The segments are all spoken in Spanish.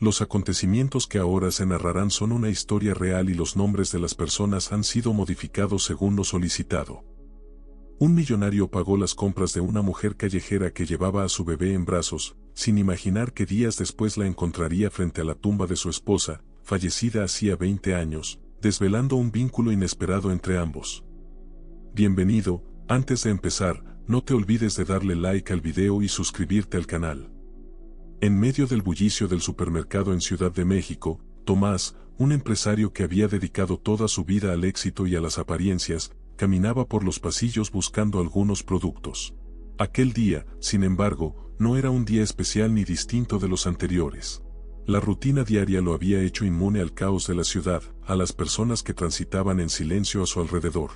Los acontecimientos que ahora se narrarán son una historia real y los nombres de las personas han sido modificados según lo solicitado. Un millonario pagó las compras de una mujer callejera que llevaba a su bebé en brazos, sin imaginar que días después la encontraría frente a la tumba de su esposa, fallecida hacía 20 años, desvelando un vínculo inesperado entre ambos. Bienvenido, antes de empezar, no te olvides de darle like al video y suscribirte al canal. En medio del bullicio del supermercado en Ciudad de México, Tomás, un empresario que había dedicado toda su vida al éxito y a las apariencias, caminaba por los pasillos buscando algunos productos. Aquel día, sin embargo, no era un día especial ni distinto de los anteriores. La rutina diaria lo había hecho inmune al caos de la ciudad, a las personas que transitaban en silencio a su alrededor.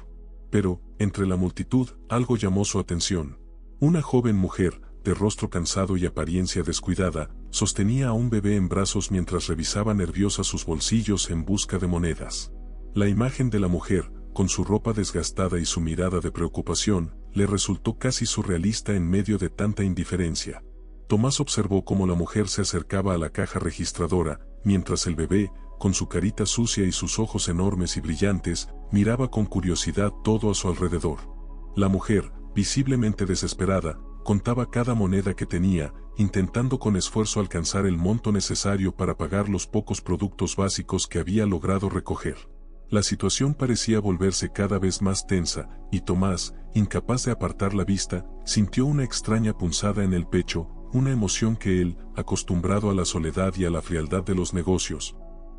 Pero, entre la multitud, algo llamó su atención. Una joven mujer, de rostro cansado y apariencia descuidada, sostenía a un bebé en brazos mientras revisaba nerviosa sus bolsillos en busca de monedas. La imagen de la mujer, con su ropa desgastada y su mirada de preocupación, le resultó casi surrealista en medio de tanta indiferencia. Tomás observó cómo la mujer se acercaba a la caja registradora, mientras el bebé, con su carita sucia y sus ojos enormes y brillantes, miraba con curiosidad todo a su alrededor. La mujer, visiblemente desesperada, contaba cada moneda que tenía, intentando con esfuerzo alcanzar el monto necesario para pagar los pocos productos básicos que había logrado recoger. La situación parecía volverse cada vez más tensa, y Tomás, incapaz de apartar la vista, sintió una extraña punzada en el pecho, una emoción que él, acostumbrado a la soledad y a la frialdad de los negocios,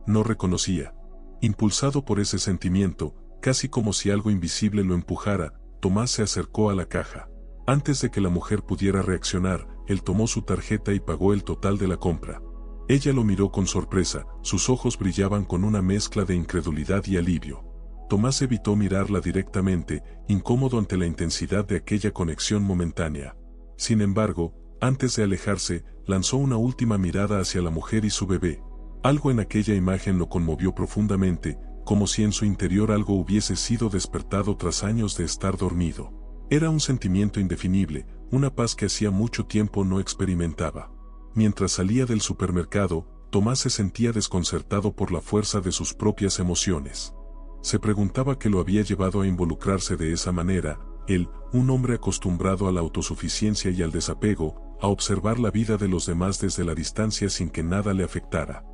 no reconocía. Impulsado por ese sentimiento, casi como si algo invisible lo empujara, Tomás se acercó a la caja. Antes de que la mujer pudiera reaccionar, él tomó su tarjeta y pagó el total de la compra. Ella lo miró con sorpresa, sus ojos brillaban con una mezcla de incredulidad y alivio. Tomás evitó mirarla directamente, incómodo ante la intensidad de aquella conexión momentánea. Sin embargo, antes de alejarse, lanzó una última mirada hacia la mujer y su bebé. Algo en aquella imagen lo conmovió profundamente, como si en su interior algo hubiese sido despertado tras años de estar dormido. Era un sentimiento indefinible, una paz que hacía mucho tiempo no experimentaba. Mientras salía del supermercado, Tomás se sentía desconcertado por la fuerza de sus propias emociones. Se preguntaba qué lo había llevado a involucrarse de esa manera, él, un hombre acostumbrado a la autosuficiencia y al desapego, a observar la vida de los demás desde la distancia sin que nada le afectara.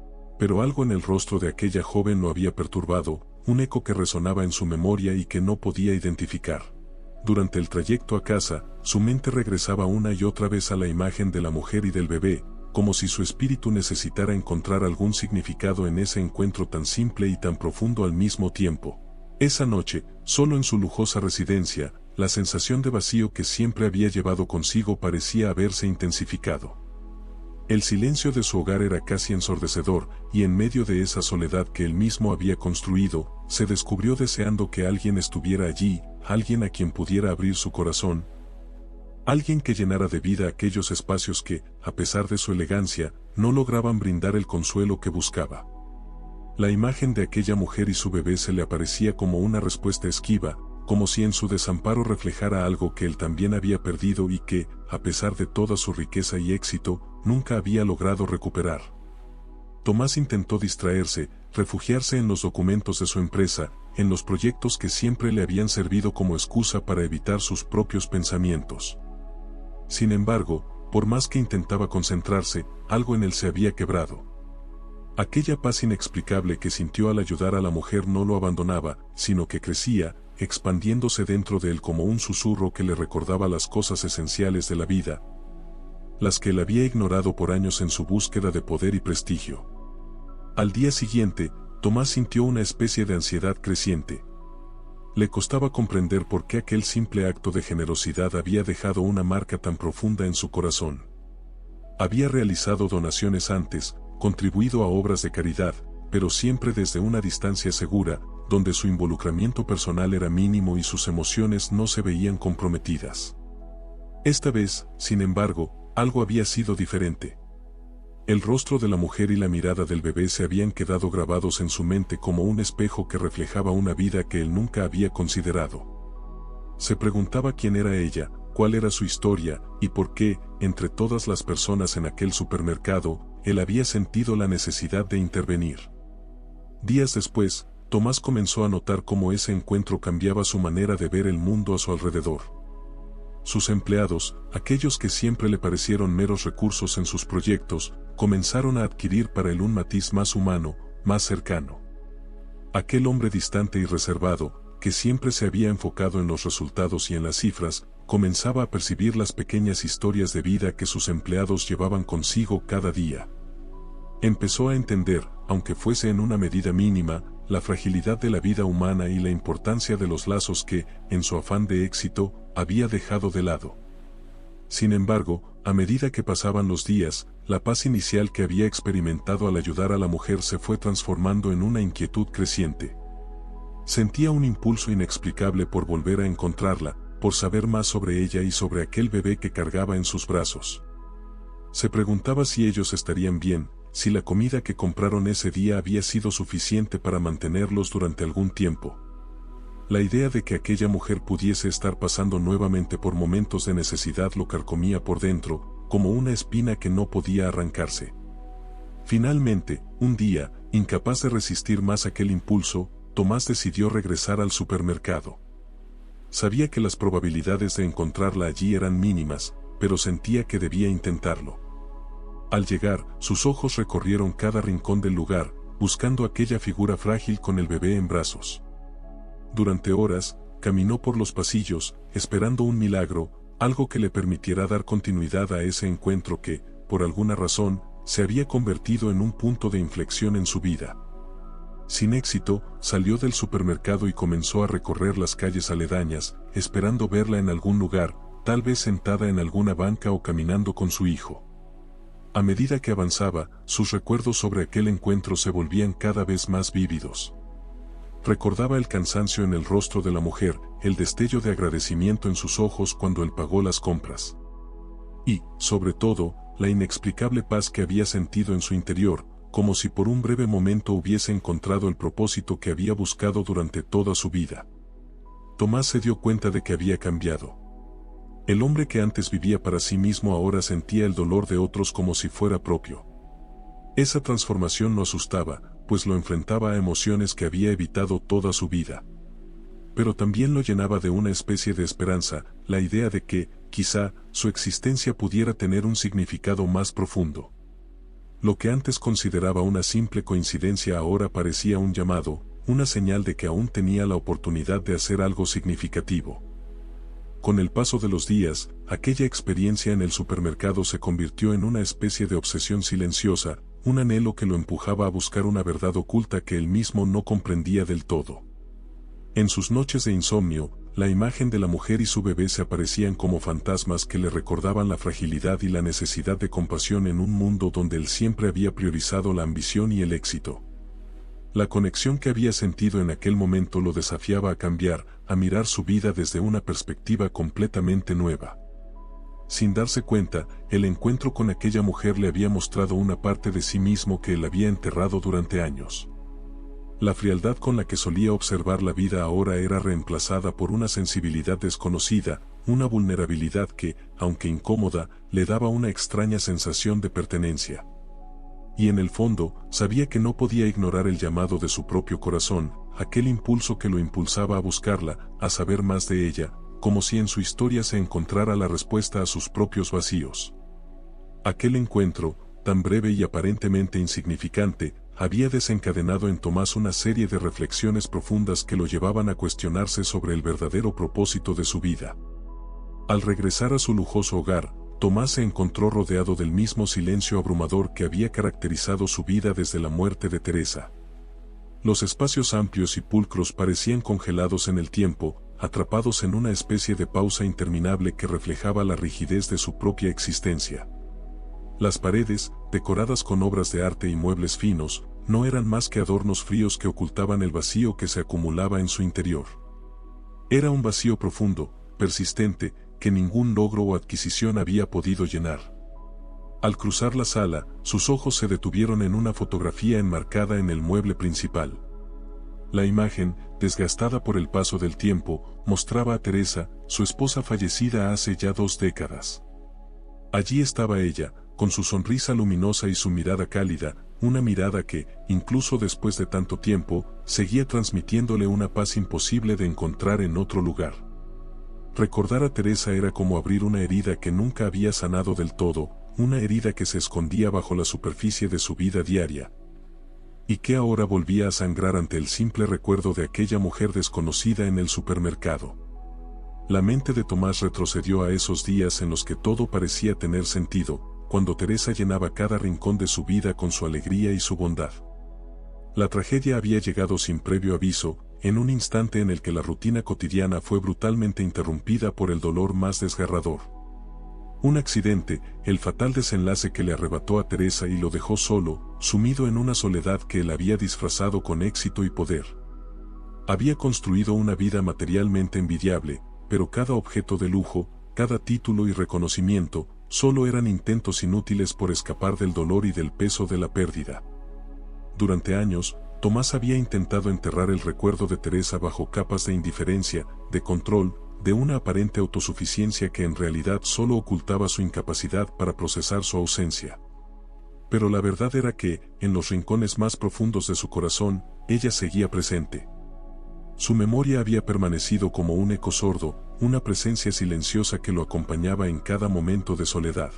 Pero algo en el rostro de aquella joven lo había perturbado, un eco que resonaba en su memoria y que no podía identificar. Durante el trayecto a casa, su mente regresaba una y otra vez a la imagen de la mujer y del bebé, como si su espíritu necesitara encontrar algún significado en ese encuentro tan simple y tan profundo al mismo tiempo. Esa noche, solo en su lujosa residencia, la sensación de vacío que siempre había llevado consigo parecía haberse intensificado. El silencio de su hogar era casi ensordecedor, y en medio de esa soledad que él mismo había construido, se descubrió deseando que alguien estuviera allí, alguien a quien pudiera abrir su corazón, alguien que llenara de vida aquellos espacios que, a pesar de su elegancia, no lograban brindar el consuelo que buscaba. La imagen de aquella mujer y su bebé se le aparecía como una respuesta esquiva, como si en su desamparo reflejara algo que él también había perdido y que, a pesar de toda su riqueza y éxito, nunca había logrado recuperar. Tomás intentó distraerse, refugiarse en los documentos de su empresa, en los proyectos que siempre le habían servido como excusa para evitar sus propios pensamientos. Sin embargo, por más que intentaba concentrarse, algo en él se había quebrado. Aquella paz inexplicable que sintió al ayudar a la mujer no lo abandonaba, sino que crecía, expandiéndose dentro de él como un susurro que le recordaba las cosas esenciales de la vida, las que él había ignorado por años en su búsqueda de poder y prestigio. Al día siguiente, Tomás sintió una especie de ansiedad creciente. Le costaba comprender por qué aquel simple acto de generosidad había dejado una marca tan profunda en su corazón. Había realizado donaciones antes, contribuido a obras de caridad, pero siempre desde una distancia segura, donde su involucramiento personal era mínimo y sus emociones no se veían comprometidas. Esta vez, sin embargo, algo había sido diferente. El rostro de la mujer y la mirada del bebé se habían quedado grabados en su mente como un espejo que reflejaba una vida que él nunca había considerado. Se preguntaba quién era ella, cuál era su historia, y por qué, entre todas las personas en aquel supermercado, él había sentido la necesidad de intervenir. Días después, Tomás comenzó a notar cómo ese encuentro cambiaba su manera de ver el mundo a su alrededor. Sus empleados, aquellos que siempre le parecieron meros recursos en sus proyectos, comenzaron a adquirir para él un matiz más humano, más cercano. Aquel hombre distante y reservado, que siempre se había enfocado en los resultados y en las cifras, comenzaba a percibir las pequeñas historias de vida que sus empleados llevaban consigo cada día. Empezó a entender, aunque fuese en una medida mínima, la fragilidad de la vida humana y la importancia de los lazos que, en su afán de éxito, había dejado de lado. Sin embargo, a medida que pasaban los días, la paz inicial que había experimentado al ayudar a la mujer se fue transformando en una inquietud creciente. Sentía un impulso inexplicable por volver a encontrarla, por saber más sobre ella y sobre aquel bebé que cargaba en sus brazos. Se preguntaba si ellos estarían bien, si la comida que compraron ese día había sido suficiente para mantenerlos durante algún tiempo. La idea de que aquella mujer pudiese estar pasando nuevamente por momentos de necesidad lo carcomía por dentro, como una espina que no podía arrancarse. Finalmente, un día, incapaz de resistir más aquel impulso, Tomás decidió regresar al supermercado. Sabía que las probabilidades de encontrarla allí eran mínimas, pero sentía que debía intentarlo. Al llegar, sus ojos recorrieron cada rincón del lugar, buscando aquella figura frágil con el bebé en brazos. Durante horas, caminó por los pasillos, esperando un milagro, algo que le permitiera dar continuidad a ese encuentro que, por alguna razón, se había convertido en un punto de inflexión en su vida. Sin éxito, salió del supermercado y comenzó a recorrer las calles aledañas, esperando verla en algún lugar, tal vez sentada en alguna banca o caminando con su hijo. A medida que avanzaba, sus recuerdos sobre aquel encuentro se volvían cada vez más vívidos. Recordaba el cansancio en el rostro de la mujer, el destello de agradecimiento en sus ojos cuando él pagó las compras. Y, sobre todo, la inexplicable paz que había sentido en su interior, como si por un breve momento hubiese encontrado el propósito que había buscado durante toda su vida. Tomás se dio cuenta de que había cambiado. El hombre que antes vivía para sí mismo ahora sentía el dolor de otros como si fuera propio. Esa transformación lo asustaba, pues lo enfrentaba a emociones que había evitado toda su vida. Pero también lo llenaba de una especie de esperanza, la idea de que, quizá, su existencia pudiera tener un significado más profundo. Lo que antes consideraba una simple coincidencia ahora parecía un llamado, una señal de que aún tenía la oportunidad de hacer algo significativo. Con el paso de los días, aquella experiencia en el supermercado se convirtió en una especie de obsesión silenciosa, un anhelo que lo empujaba a buscar una verdad oculta que él mismo no comprendía del todo. En sus noches de insomnio, la imagen de la mujer y su bebé se aparecían como fantasmas que le recordaban la fragilidad y la necesidad de compasión en un mundo donde él siempre había priorizado la ambición y el éxito. La conexión que había sentido en aquel momento lo desafiaba a cambiar, a mirar su vida desde una perspectiva completamente nueva. Sin darse cuenta, el encuentro con aquella mujer le había mostrado una parte de sí mismo que él había enterrado durante años. La frialdad con la que solía observar la vida ahora era reemplazada por una sensibilidad desconocida, una vulnerabilidad que, aunque incómoda, le daba una extraña sensación de pertenencia. Y en el fondo, sabía que no podía ignorar el llamado de su propio corazón, aquel impulso que lo impulsaba a buscarla, a saber más de ella, como si en su historia se encontrara la respuesta a sus propios vacíos. Aquel encuentro, tan breve y aparentemente insignificante, había desencadenado en Tomás una serie de reflexiones profundas que lo llevaban a cuestionarse sobre el verdadero propósito de su vida. Al regresar a su lujoso hogar, Tomás se encontró rodeado del mismo silencio abrumador que había caracterizado su vida desde la muerte de Teresa. Los espacios amplios y pulcros parecían congelados en el tiempo, atrapados en una especie de pausa interminable que reflejaba la rigidez de su propia existencia. Las paredes, decoradas con obras de arte y muebles finos, no eran más que adornos fríos que ocultaban el vacío que se acumulaba en su interior. Era un vacío profundo, persistente, que ningún logro o adquisición había podido llenar. Al cruzar la sala, sus ojos se detuvieron en una fotografía enmarcada en el mueble principal. La imagen, desgastada por el paso del tiempo, mostraba a Teresa, su esposa fallecida hace ya 2 décadas. Allí estaba ella, con su sonrisa luminosa y su mirada cálida, una mirada que, incluso después de tanto tiempo, seguía transmitiéndole una paz imposible de encontrar en otro lugar. Recordar a Teresa era como abrir una herida que nunca había sanado del todo, una herida que se escondía bajo la superficie de su vida diaria, y que ahora volvía a sangrar ante el simple recuerdo de aquella mujer desconocida en el supermercado. La mente de Tomás retrocedió a esos días en los que todo parecía tener sentido, cuando Teresa llenaba cada rincón de su vida con su alegría y su bondad. La tragedia había llegado sin previo aviso, en un instante en el que la rutina cotidiana fue brutalmente interrumpida por el dolor más desgarrador. Un accidente, el fatal desenlace que le arrebató a Teresa y lo dejó solo, sumido en una soledad que él había disfrazado con éxito y poder. Había construido una vida materialmente envidiable, pero cada objeto de lujo, cada título y reconocimiento, solo eran intentos inútiles por escapar del dolor y del peso de la pérdida. Durante años, Tomás había intentado enterrar el recuerdo de Teresa bajo capas de indiferencia, de control, de una aparente autosuficiencia que en realidad solo ocultaba su incapacidad para procesar su ausencia. Pero la verdad era que, en los rincones más profundos de su corazón, ella seguía presente. Su memoria había permanecido como un eco sordo, una presencia silenciosa que lo acompañaba en cada momento de soledad.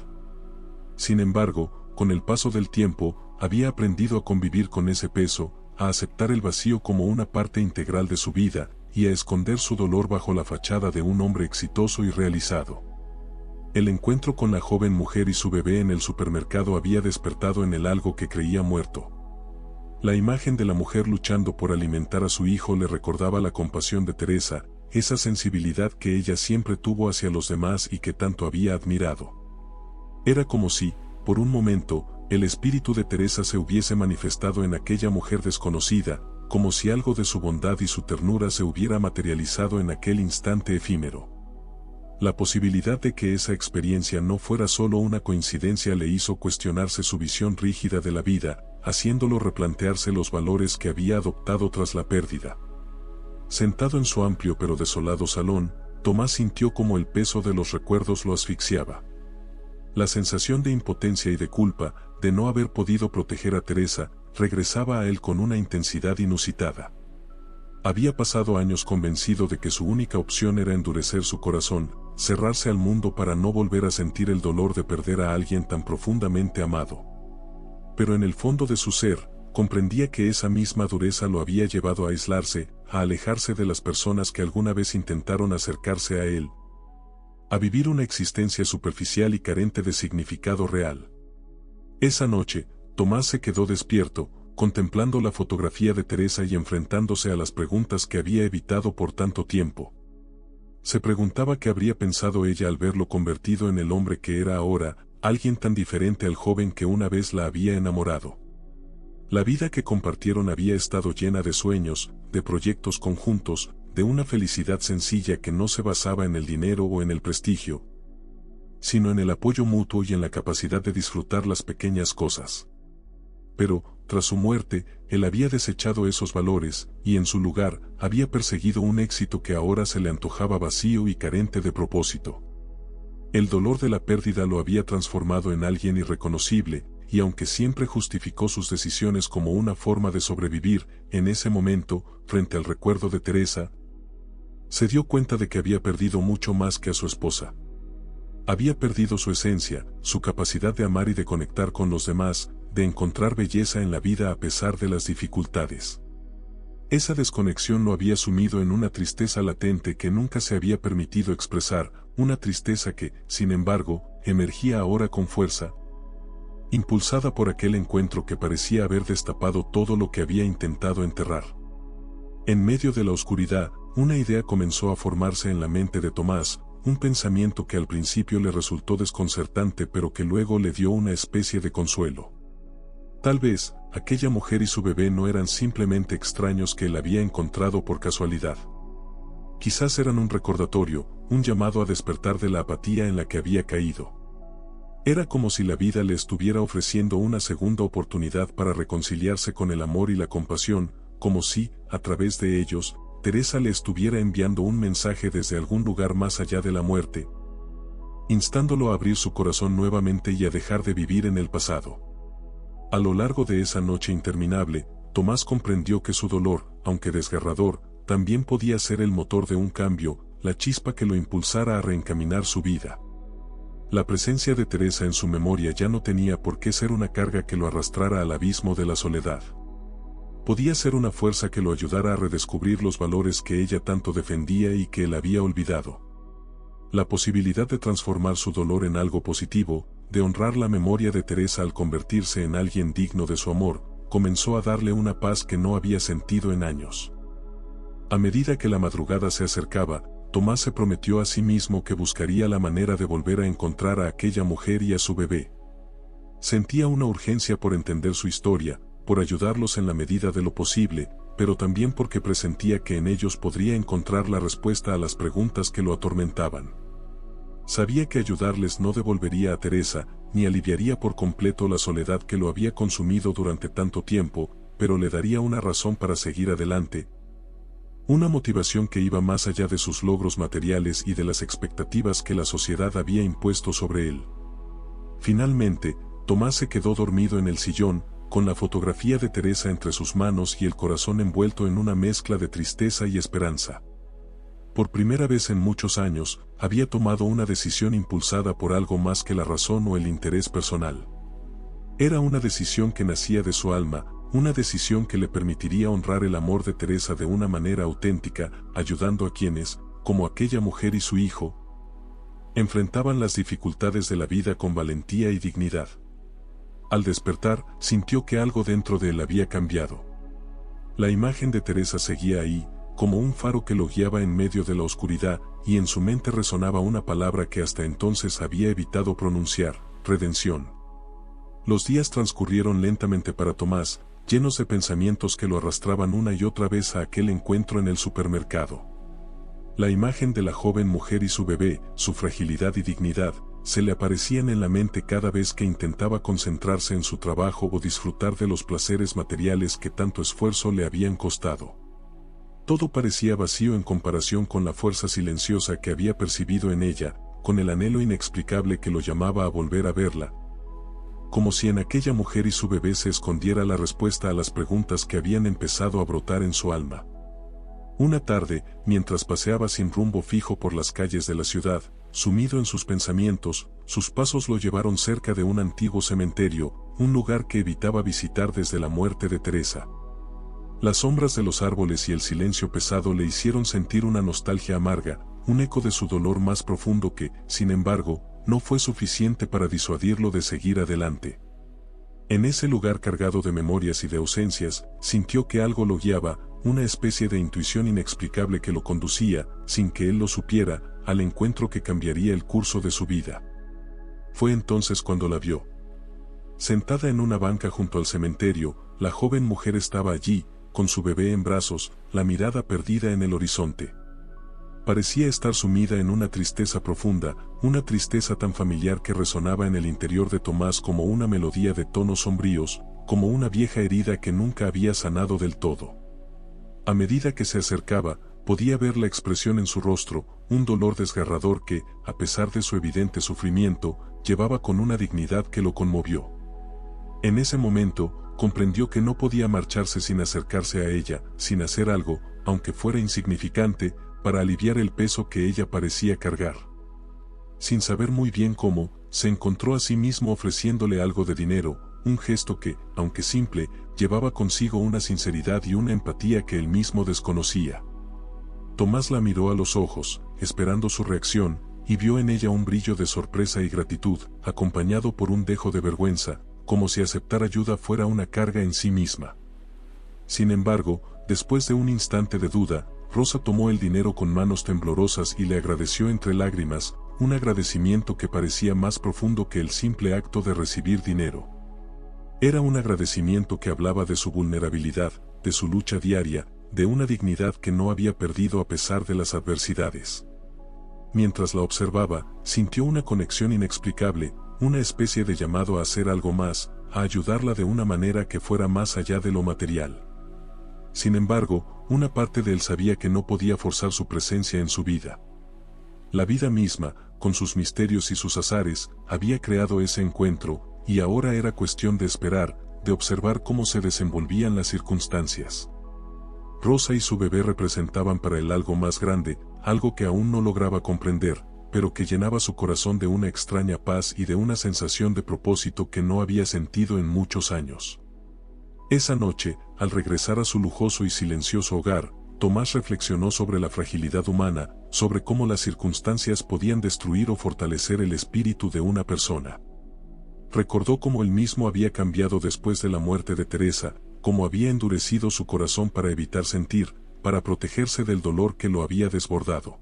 Sin embargo, con el paso del tiempo, había aprendido a convivir con ese peso, a aceptar el vacío como una parte integral de su vida, y a esconder su dolor bajo la fachada de un hombre exitoso y realizado. El encuentro con la joven mujer y su bebé en el supermercado había despertado en él algo que creía muerto. La imagen de la mujer luchando por alimentar a su hijo le recordaba la compasión de Teresa, esa sensibilidad que ella siempre tuvo hacia los demás y que tanto había admirado. Era como si, por un momento, el espíritu de Teresa se hubiese manifestado en aquella mujer desconocida, como si algo de su bondad y su ternura se hubiera materializado en aquel instante efímero. La posibilidad de que esa experiencia no fuera solo una coincidencia le hizo cuestionarse su visión rígida de la vida, haciéndolo replantearse los valores que había adoptado tras la pérdida. Sentado en su amplio pero desolado salón, Tomás sintió como el peso de los recuerdos lo asfixiaba. La sensación de impotencia y de culpa, de no haber podido proteger a Teresa, regresaba a él con una intensidad inusitada. Había pasado años convencido de que su única opción era endurecer su corazón, cerrarse al mundo para no volver a sentir el dolor de perder a alguien tan profundamente amado. Pero en el fondo de su ser, comprendía que esa misma dureza lo había llevado a aislarse, a alejarse de las personas que alguna vez intentaron acercarse a él, a vivir una existencia superficial y carente de significado real. Esa noche, Tomás se quedó despierto, contemplando la fotografía de Teresa y enfrentándose a las preguntas que había evitado por tanto tiempo. Se preguntaba qué habría pensado ella al verlo convertido en el hombre que era ahora, alguien tan diferente al joven que una vez la había enamorado. La vida que compartieron había estado llena de sueños, de proyectos conjuntos, de una felicidad sencilla que no se basaba en el dinero o en el prestigio, sino en el apoyo mutuo y en la capacidad de disfrutar las pequeñas cosas. Pero, tras su muerte, él había desechado esos valores, y en su lugar, había perseguido un éxito que ahora se le antojaba vacío y carente de propósito. El dolor de la pérdida lo había transformado en alguien irreconocible, y aunque siempre justificó sus decisiones como una forma de sobrevivir, en ese momento, frente al recuerdo de Teresa, se dio cuenta de que había perdido mucho más que a su esposa. Había perdido su esencia, su capacidad de amar y de conectar con los demás, de encontrar belleza en la vida a pesar de las dificultades. Esa desconexión lo había sumido en una tristeza latente que nunca se había permitido expresar, una tristeza que, sin embargo, emergía ahora con fuerza, impulsada por aquel encuentro que parecía haber destapado todo lo que había intentado enterrar. En medio de la oscuridad, una idea comenzó a formarse en la mente de Tomás, un pensamiento que al principio le resultó desconcertante pero que luego le dio una especie de consuelo. Tal vez, aquella mujer y su bebé no eran simplemente extraños que él había encontrado por casualidad. Quizás eran un recordatorio, un llamado a despertar de la apatía en la que había caído. Era como si la vida le estuviera ofreciendo una segunda oportunidad para reconciliarse con el amor y la compasión, como si, a través de ellos, Teresa le estuviera enviando un mensaje desde algún lugar más allá de la muerte. instándolo a abrir su corazón nuevamente y a dejar de vivir en el pasado. A lo largo de esa noche interminable, Tomás comprendió que su dolor, aunque desgarrador, también podía ser el motor de un cambio, la chispa que lo impulsara a reencaminar su vida. La presencia de Teresa en su memoria ya no tenía por qué ser una carga que lo arrastrara al abismo de la soledad. Podía ser una fuerza que lo ayudara a redescubrir los valores que ella tanto defendía y que él había olvidado. La posibilidad de transformar su dolor en algo positivo, de honrar la memoria de Teresa al convertirse en alguien digno de su amor, comenzó a darle una paz que no había sentido en años. A medida que la madrugada se acercaba, Tomás se prometió a sí mismo que buscaría la manera de volver a encontrar a aquella mujer y a su bebé. Sentía una urgencia por entender su historia, por ayudarlos en la medida de lo posible, pero también porque presentía que en ellos podría encontrar la respuesta a las preguntas que lo atormentaban. Sabía que ayudarles no devolvería a Teresa, ni aliviaría por completo la soledad que lo había consumido durante tanto tiempo, pero le daría una razón para seguir adelante, una motivación que iba más allá de sus logros materiales y de las expectativas que la sociedad había impuesto sobre él. Finalmente, Tomás se quedó dormido en el sillón, con la fotografía de Teresa entre sus manos y el corazón envuelto en una mezcla de tristeza y esperanza. Por primera vez en muchos años, había tomado una decisión impulsada por algo más que la razón o el interés personal. Era una decisión que nacía de su alma, una decisión que le permitiría honrar el amor de Teresa de una manera auténtica, ayudando a quienes, como aquella mujer y su hijo, enfrentaban las dificultades de la vida con valentía y dignidad. Al despertar, sintió que algo dentro de él había cambiado. La imagen de Teresa seguía ahí, como un faro que lo guiaba en medio de la oscuridad, y en su mente resonaba una palabra que hasta entonces había evitado pronunciar: redención. Los días transcurrieron lentamente para Tomás, llenos de pensamientos que lo arrastraban una y otra vez a aquel encuentro en el supermercado. La imagen de la joven mujer y su bebé, su fragilidad y dignidad, se le aparecían en la mente cada vez que intentaba concentrarse en su trabajo o disfrutar de los placeres materiales que tanto esfuerzo le habían costado. Todo parecía vacío en comparación con la fuerza silenciosa que había percibido en ella, con el anhelo inexplicable que lo llamaba a volver a verla, como si en aquella mujer y su bebé se escondiera la respuesta a las preguntas que habían empezado a brotar en su alma. Una tarde, mientras paseaba sin rumbo fijo por las calles de la ciudad, sumido en sus pensamientos, sus pasos lo llevaron cerca de un antiguo cementerio, un lugar que evitaba visitar desde la muerte de Teresa. Las sombras de los árboles y el silencio pesado le hicieron sentir una nostalgia amarga, un eco de su dolor más profundo que, sin embargo, no fue suficiente para disuadirlo de seguir adelante. En ese lugar cargado de memorias y de ausencias, sintió que algo lo guiaba, una especie de intuición inexplicable que lo conducía, sin que él lo supiera, al encuentro que cambiaría el curso de su vida. Fue entonces cuando la vio. Sentada en una banca junto al cementerio, la joven mujer estaba allí, con su bebé en brazos, la mirada perdida en el horizonte. Parecía estar sumida en una tristeza profunda, una tristeza tan familiar que resonaba en el interior de Tomás como una melodía de tonos sombríos, como una vieja herida que nunca había sanado del todo. A medida que se acercaba, podía ver la expresión en su rostro, un dolor desgarrador que, a pesar de su evidente sufrimiento, llevaba con una dignidad que lo conmovió. En ese momento, comprendió que no podía marcharse sin acercarse a ella, sin hacer algo, aunque fuera insignificante, para aliviar el peso que ella parecía cargar. Sin saber muy bien cómo, se encontró a sí mismo ofreciéndole algo de dinero, un gesto que, aunque simple, llevaba consigo una sinceridad y una empatía que él mismo desconocía. Tomás la miró a los ojos, esperando su reacción, y vio en ella un brillo de sorpresa y gratitud, acompañado por un dejo de vergüenza, como si aceptar ayuda fuera una carga en sí misma. Sin embargo, después de un instante de duda, Rosa tomó el dinero con manos temblorosas y le agradeció entre lágrimas, un agradecimiento que parecía más profundo que el simple acto de recibir dinero. Era un agradecimiento que hablaba de su vulnerabilidad, de su lucha diaria, de una dignidad que no había perdido a pesar de las adversidades. Mientras la observaba, sintió una conexión inexplicable, una especie de llamado a hacer algo más, a ayudarla de una manera que fuera más allá de lo material. Sin embargo, una parte de él sabía que no podía forzar su presencia en su vida. La vida misma, con sus misterios y sus azares, había creado ese encuentro, y ahora era cuestión de esperar, de observar cómo se desenvolvían las circunstancias. Rosa y su bebé representaban para él algo más grande, algo que aún no lograba comprender, pero que llenaba su corazón de una extraña paz y de una sensación de propósito que no había sentido en muchos años. Esa noche, al regresar a su lujoso y silencioso hogar, Tomás reflexionó sobre la fragilidad humana, sobre cómo las circunstancias podían destruir o fortalecer el espíritu de una persona. Recordó cómo él mismo había cambiado después de la muerte de Teresa, cómo había endurecido su corazón para evitar sentir, para protegerse del dolor que lo había desbordado.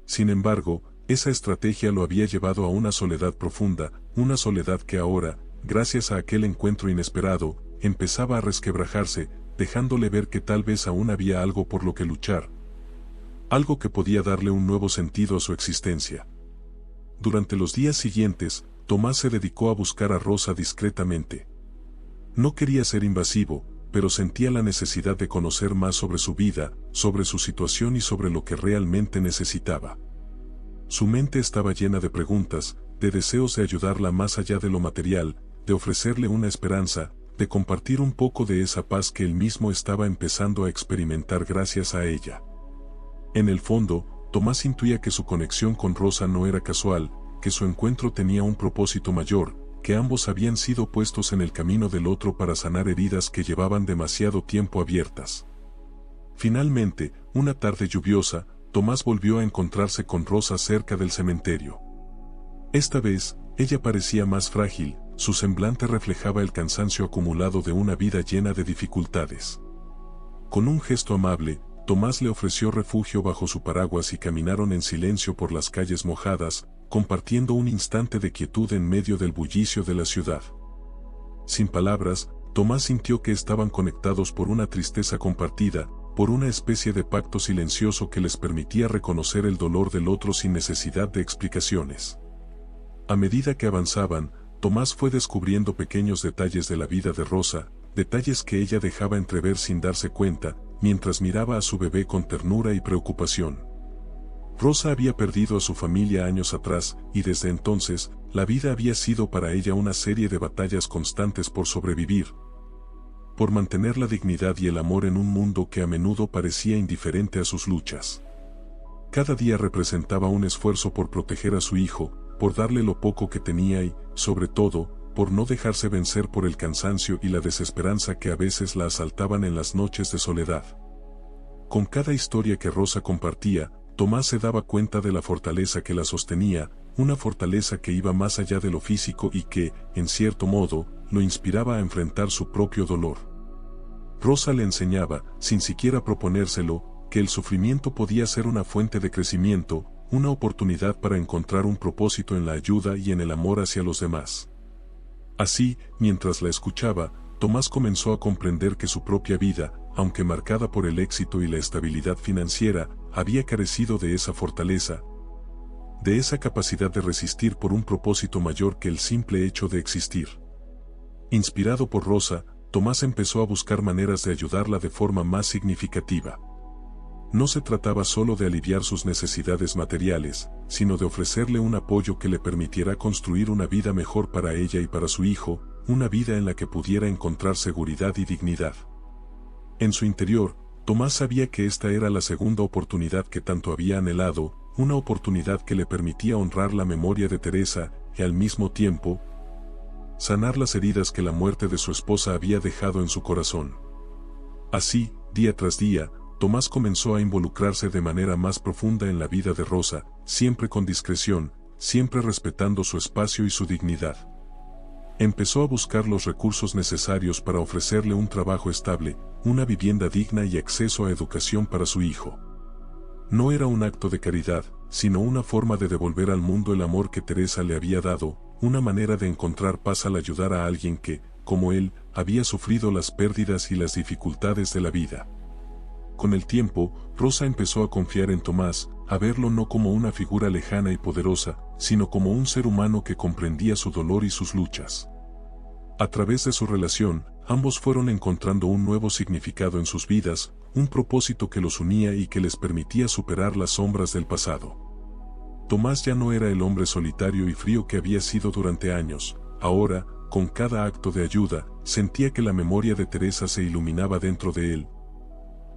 Sin embargo, esa estrategia lo había llevado a una soledad profunda, una soledad que ahora, gracias a aquel encuentro inesperado, empezaba a resquebrajarse, dejándole ver que tal vez aún había algo por lo que luchar, algo que podía darle un nuevo sentido a su existencia. Durante los días siguientes, Tomás se dedicó a buscar a Rosa discretamente. No quería ser invasivo, pero sentía la necesidad de conocer más sobre su vida, sobre su situación y sobre lo que realmente necesitaba. Su mente estaba llena de preguntas, de deseos de ayudarla más allá de lo material, de ofrecerle una esperanza, de compartir un poco de esa paz que él mismo estaba empezando a experimentar gracias a ella. En el fondo, Tomás intuía que su conexión con Rosa no era casual, que su encuentro tenía un propósito mayor, que ambos habían sido puestos en el camino del otro para sanar heridas que llevaban demasiado tiempo abiertas. Finalmente, una tarde lluviosa, Tomás volvió a encontrarse con Rosa cerca del cementerio. Esta vez, ella parecía más frágil, su semblante reflejaba el cansancio acumulado de una vida llena de dificultades. Con un gesto amable, Tomás le ofreció refugio bajo su paraguas y caminaron en silencio por las calles mojadas, compartiendo un instante de quietud en medio del bullicio de la ciudad. Sin palabras, Tomás sintió que estaban conectados por una tristeza compartida, por una especie de pacto silencioso que les permitía reconocer el dolor del otro sin necesidad de explicaciones. A medida que avanzaban, Tomás fue descubriendo pequeños detalles de la vida de Rosa, detalles que ella dejaba entrever sin darse cuenta, mientras miraba a su bebé con ternura y preocupación. Rosa había perdido a su familia años atrás, y desde entonces, la vida había sido para ella una serie de batallas constantes por sobrevivir, por mantener la dignidad y el amor en un mundo que a menudo parecía indiferente a sus luchas. Cada día representaba un esfuerzo por proteger a su hijo, por darle lo poco que tenía y, sobre todo, por no dejarse vencer por el cansancio y la desesperanza que a veces la asaltaban en las noches de soledad. Con cada historia que Rosa compartía, Tomás se daba cuenta de la fortaleza que la sostenía, una fortaleza que iba más allá de lo físico y que, en cierto modo, lo inspiraba a enfrentar su propio dolor. Rosa le enseñaba, sin siquiera proponérselo, que el sufrimiento podía ser una fuente de crecimiento, una oportunidad para encontrar un propósito en la ayuda y en el amor hacia los demás. Así, mientras la escuchaba, Tomás comenzó a comprender que su propia vida, aunque marcada por el éxito y la estabilidad financiera, había carecido de esa fortaleza, de esa capacidad de resistir por un propósito mayor que el simple hecho de existir. Inspirado por Rosa, Tomás empezó a buscar maneras de ayudarla de forma más significativa. No se trataba solo de aliviar sus necesidades materiales, sino de ofrecerle un apoyo que le permitiera construir una vida mejor para ella y para su hijo, una vida en la que pudiera encontrar seguridad y dignidad. En su interior, Tomás sabía que esta era la segunda oportunidad que tanto había anhelado, una oportunidad que le permitía honrar la memoria de Teresa y al mismo tiempo, sanar las heridas que la muerte de su esposa había dejado en su corazón. Así, día tras día, Tomás comenzó a involucrarse de manera más profunda en la vida de Rosa, siempre con discreción, siempre respetando su espacio y su dignidad. Empezó a buscar los recursos necesarios para ofrecerle un trabajo estable, una vivienda digna y acceso a educación para su hijo. No era un acto de caridad, sino una forma de devolver al mundo el amor que Teresa le había dado, una manera de encontrar paz al ayudar a alguien que, como él, había sufrido las pérdidas y las dificultades de la vida. Con el tiempo, Rosa empezó a confiar en Tomás, a verlo no como una figura lejana y poderosa, sino como un ser humano que comprendía su dolor y sus luchas. A través de su relación, ambos fueron encontrando un nuevo significado en sus vidas, un propósito que los unía y que les permitía superar las sombras del pasado. Tomás ya no era el hombre solitario y frío que había sido durante años. Ahora, con cada acto de ayuda, sentía que la memoria de Teresa se iluminaba dentro de él,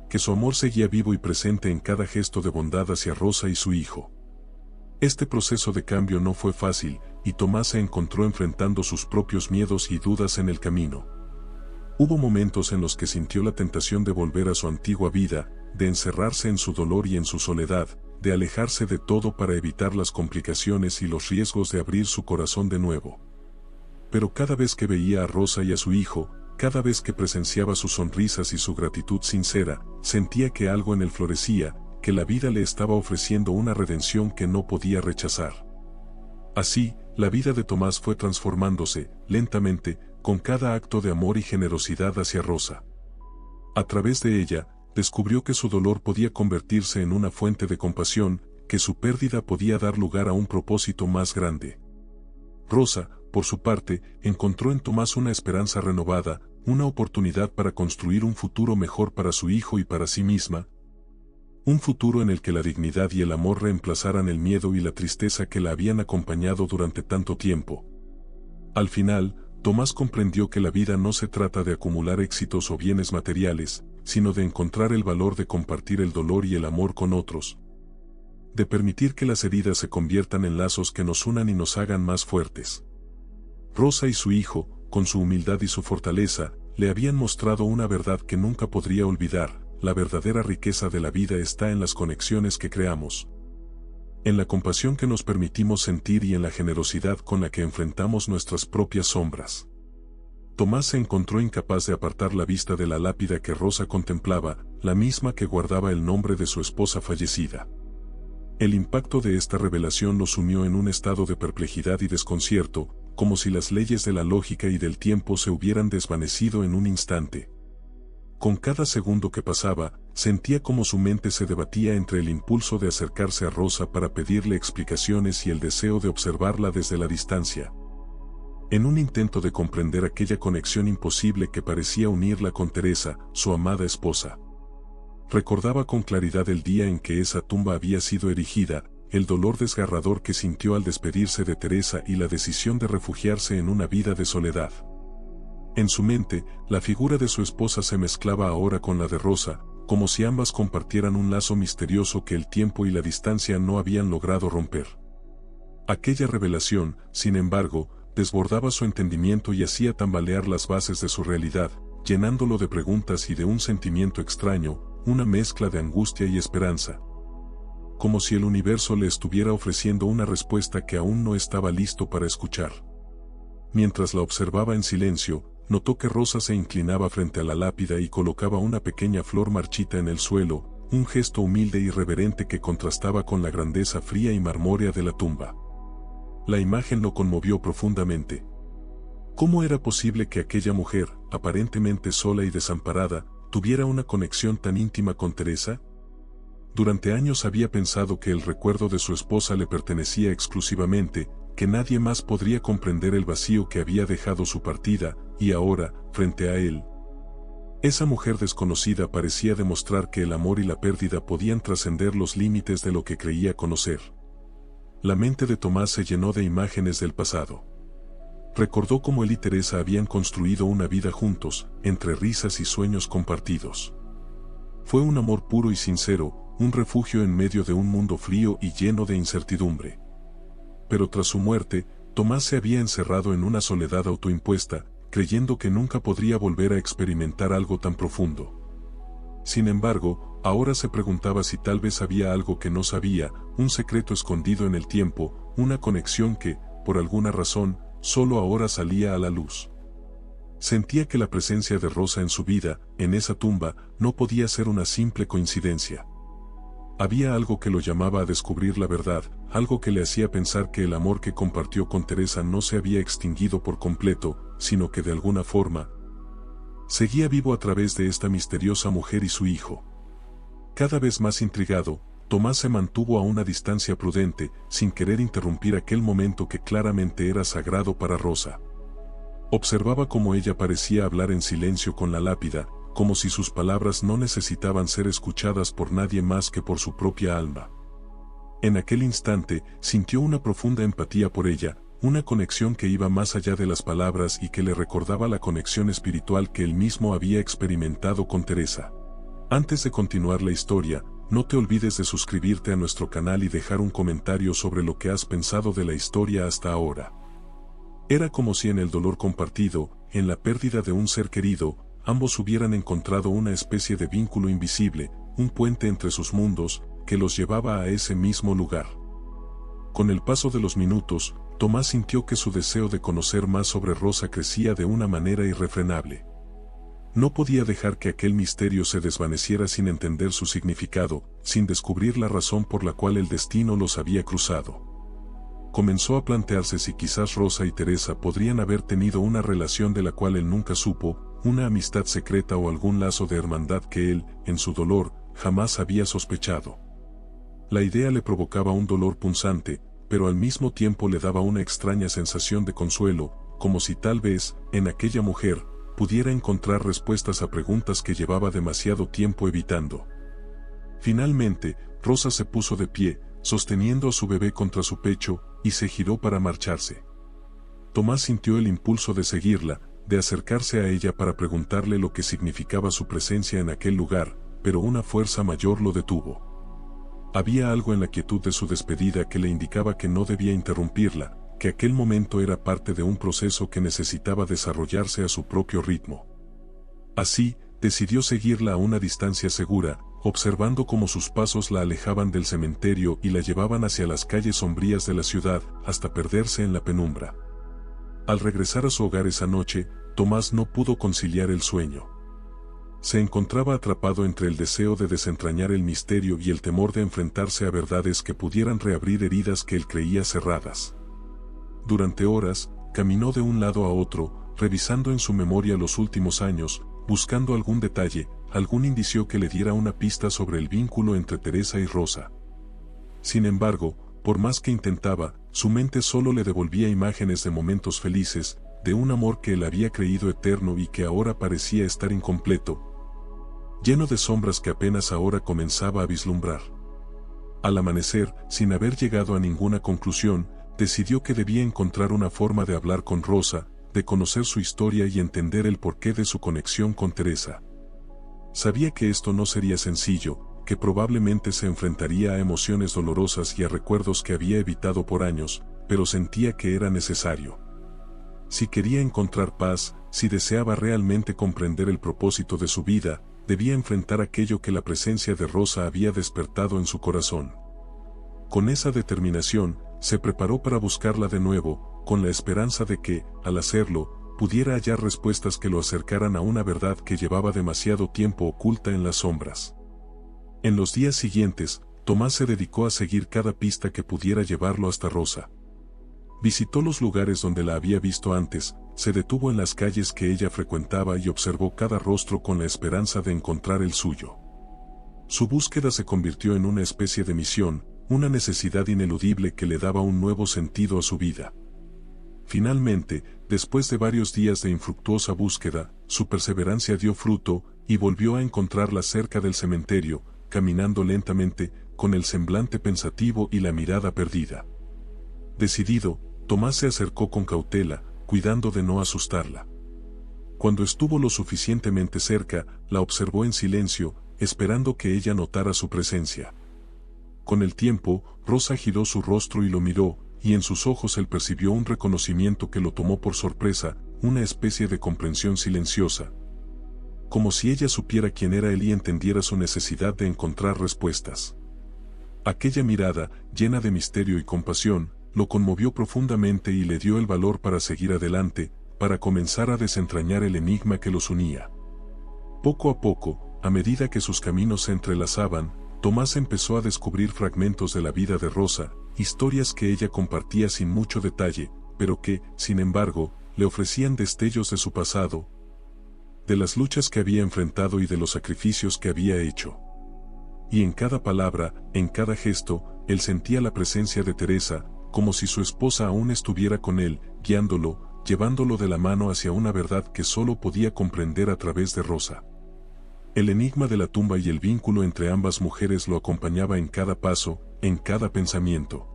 que su amor seguía vivo y presente en cada gesto de bondad hacia Rosa y su hijo. Este proceso de cambio no fue fácil, y Tomás se encontró enfrentando sus propios miedos y dudas en el camino. Hubo momentos en los que sintió la tentación de volver a su antigua vida, de encerrarse en su dolor y en su soledad, de alejarse de todo para evitar las complicaciones y los riesgos de abrir su corazón de nuevo. Pero cada vez que veía a Rosa y a su hijo, cada vez que presenciaba sus sonrisas y su gratitud sincera, sentía que algo en él florecía, que la vida le estaba ofreciendo una redención que no podía rechazar. Así, la vida de Tomás fue transformándose, lentamente, con cada acto de amor y generosidad hacia Rosa. A través de ella, descubrió que su dolor podía convertirse en una fuente de compasión, que su pérdida podía dar lugar a un propósito más grande. Rosa, por su parte, encontró en Tomás una esperanza renovada, una oportunidad para construir un futuro mejor para su hijo y para sí misma, un futuro en el que la dignidad y el amor reemplazaran el miedo y la tristeza que la habían acompañado durante tanto tiempo. Al final, Tomás comprendió que la vida no se trata de acumular éxitos o bienes materiales, sino de encontrar el valor de compartir el dolor y el amor con otros, de permitir que las heridas se conviertan en lazos que nos unan y nos hagan más fuertes. Rosa y su hijo, con su humildad y su fortaleza, le habían mostrado una verdad que nunca podría olvidar: la verdadera riqueza de la vida está en las conexiones que creamos, en la compasión que nos permitimos sentir y en la generosidad con la que enfrentamos nuestras propias sombras. Tomás se encontró incapaz de apartar la vista de la lápida que Rosa contemplaba, la misma que guardaba el nombre de su esposa fallecida. El impacto de esta revelación lo sumió en un estado de perplejidad y desconcierto, como si las leyes de la lógica y del tiempo se hubieran desvanecido en un instante. Con cada segundo que pasaba, sentía como su mente se debatía entre el impulso de acercarse a Rosa para pedirle explicaciones y el deseo de observarla desde la distancia, en un intento de comprender aquella conexión imposible que parecía unirla con Teresa, su amada esposa. Recordaba con claridad el día en que esa tumba había sido erigida, el dolor desgarrador que sintió al despedirse de Teresa y la decisión de refugiarse en una vida de soledad. En su mente, la figura de su esposa se mezclaba ahora con la de Rosa, como si ambas compartieran un lazo misterioso que el tiempo y la distancia no habían logrado romper. Aquella revelación, sin embargo, desbordaba su entendimiento y hacía tambalear las bases de su realidad, llenándolo de preguntas y de un sentimiento extraño, una mezcla de angustia y esperanza. Como si el universo le estuviera ofreciendo una respuesta que aún no estaba listo para escuchar. Mientras la observaba en silencio, notó que Rosa se inclinaba frente a la lápida y colocaba una pequeña flor marchita en el suelo, un gesto humilde y reverente que contrastaba con la grandeza fría y marmórea de la tumba. La imagen lo conmovió profundamente. ¿Cómo era posible que aquella mujer, aparentemente sola y desamparada, tuviera una conexión tan íntima con Teresa? Durante años había pensado que el recuerdo de su esposa le pertenecía exclusivamente, que nadie más podría comprender el vacío que había dejado su partida, y ahora, frente a él, esa mujer desconocida parecía demostrar que el amor y la pérdida podían trascender los límites de lo que creía conocer. La mente de Tomás se llenó de imágenes del pasado. Recordó cómo él y Teresa habían construido una vida juntos, entre risas y sueños compartidos. Fue un amor puro y sincero, un refugio en medio de un mundo frío y lleno de incertidumbre. Pero tras su muerte, Tomás se había encerrado en una soledad autoimpuesta, creyendo que nunca podría volver a experimentar algo tan profundo. Sin embargo, ahora se preguntaba si tal vez había algo que no sabía, un secreto escondido en el tiempo, una conexión que, por alguna razón, solo ahora salía a la luz. Sentía que la presencia de Rosa en su vida, en esa tumba, no podía ser una simple coincidencia. Había algo que lo llamaba a descubrir la verdad, algo que le hacía pensar que el amor que compartió con Teresa no se había extinguido por completo, sino que de alguna forma seguía vivo a través de esta misteriosa mujer y su hijo. Cada vez más intrigado, Tomás se mantuvo a una distancia prudente, sin querer interrumpir aquel momento que claramente era sagrado para Rosa. Observaba cómo ella parecía hablar en silencio con la lápida, como si sus palabras no necesitaban ser escuchadas por nadie más que por su propia alma. En aquel instante, sintió una profunda empatía por ella, una conexión que iba más allá de las palabras y que le recordaba la conexión espiritual que él mismo había experimentado con Teresa. Antes de continuar la historia, no te olvides de suscribirte a nuestro canal y dejar un comentario sobre lo que has pensado de la historia hasta ahora. Era como si en el dolor compartido, en la pérdida de un ser querido, ambos hubieran encontrado una especie de vínculo invisible, un puente entre sus mundos, que los llevaba a ese mismo lugar. Con el paso de los minutos, Tomás sintió que su deseo de conocer más sobre Rosa crecía de una manera irrefrenable. No podía dejar que aquel misterio se desvaneciera sin entender su significado, sin descubrir la razón por la cual el destino los había cruzado. Comenzó a plantearse si quizás Rosa y Teresa podrían haber tenido una relación de la cual él nunca supo, una amistad secreta o algún lazo de hermandad que él, en su dolor, jamás había sospechado. La idea le provocaba un dolor punzante, pero al mismo tiempo le daba una extraña sensación de consuelo, como si tal vez, en aquella mujer, pudiera encontrar respuestas a preguntas que llevaba demasiado tiempo evitando. Finalmente, Rosa se puso de pie, sosteniendo a su bebé contra su pecho, y se giró para marcharse. Tomás sintió el impulso de seguirla, de acercarse a ella para preguntarle lo que significaba su presencia en aquel lugar, pero una fuerza mayor lo detuvo. Había algo en la quietud de su despedida que le indicaba que no debía interrumpirla, que aquel momento era parte de un proceso que necesitaba desarrollarse a su propio ritmo. Así, decidió seguirla a una distancia segura, observando cómo sus pasos la alejaban del cementerio y la llevaban hacia las calles sombrías de la ciudad, hasta perderse en la penumbra. Al regresar a su hogar esa noche, Tomás no pudo conciliar el sueño. Se encontraba atrapado entre el deseo de desentrañar el misterio y el temor de enfrentarse a verdades que pudieran reabrir heridas que él creía cerradas. Durante horas, caminó de un lado a otro, revisando en su memoria los últimos años, buscando algún detalle, algún indicio que le diera una pista sobre el vínculo entre Teresa y Rosa. Sin embargo, por más que intentaba, su mente solo le devolvía imágenes de momentos felices, de un amor que él había creído eterno y que ahora parecía estar incompleto, lleno de sombras que apenas ahora comenzaba a vislumbrar. Al amanecer, sin haber llegado a ninguna conclusión, decidió que debía encontrar una forma de hablar con Rosa, de conocer su historia y entender el porqué de su conexión con Teresa. Sabía que esto no sería sencillo, que probablemente se enfrentaría a emociones dolorosas y a recuerdos que había evitado por años, pero sentía que era necesario. Si quería encontrar paz, si deseaba realmente comprender el propósito de su vida, debía enfrentar aquello que la presencia de Rosa había despertado en su corazón. Con esa determinación, se preparó para buscarla de nuevo, con la esperanza de que, al hacerlo, pudiera hallar respuestas que lo acercaran a una verdad que llevaba demasiado tiempo oculta en las sombras. En los días siguientes, Tomás se dedicó a seguir cada pista que pudiera llevarlo hasta Rosa. Visitó los lugares donde la había visto antes, se detuvo en las calles que ella frecuentaba y observó cada rostro con la esperanza de encontrar el suyo. Su búsqueda se convirtió en una especie de misión, una necesidad ineludible que le daba un nuevo sentido a su vida. Finalmente, después de varios días de infructuosa búsqueda, su perseverancia dio fruto, y volvió a encontrarla cerca del cementerio, caminando lentamente, con el semblante pensativo y la mirada perdida. Decidido, Tomás se acercó con cautela, cuidando de no asustarla. Cuando estuvo lo suficientemente cerca, la observó en silencio, esperando que ella notara su presencia. Con el tiempo, Rosa giró su rostro y lo miró, y en sus ojos él percibió un reconocimiento que lo tomó por sorpresa, una especie de comprensión silenciosa. Como si ella supiera quién era él y entendiera su necesidad de encontrar respuestas. Aquella mirada, llena de misterio y compasión, lo conmovió profundamente y le dio el valor para seguir adelante, para comenzar a desentrañar el enigma que los unía. Poco a poco, a medida que sus caminos se entrelazaban, Tomás empezó a descubrir fragmentos de la vida de Rosa, historias que ella compartía sin mucho detalle, pero que, sin embargo, le ofrecían destellos de su pasado, de las luchas que había enfrentado y de los sacrificios que había hecho. Y en cada palabra, en cada gesto, él sentía la presencia de Teresa, como si su esposa aún estuviera con él, guiándolo, llevándolo de la mano hacia una verdad que solo podía comprender a través de Rosa. El enigma de la tumba y el vínculo entre ambas mujeres lo acompañaba en cada paso, en cada pensamiento.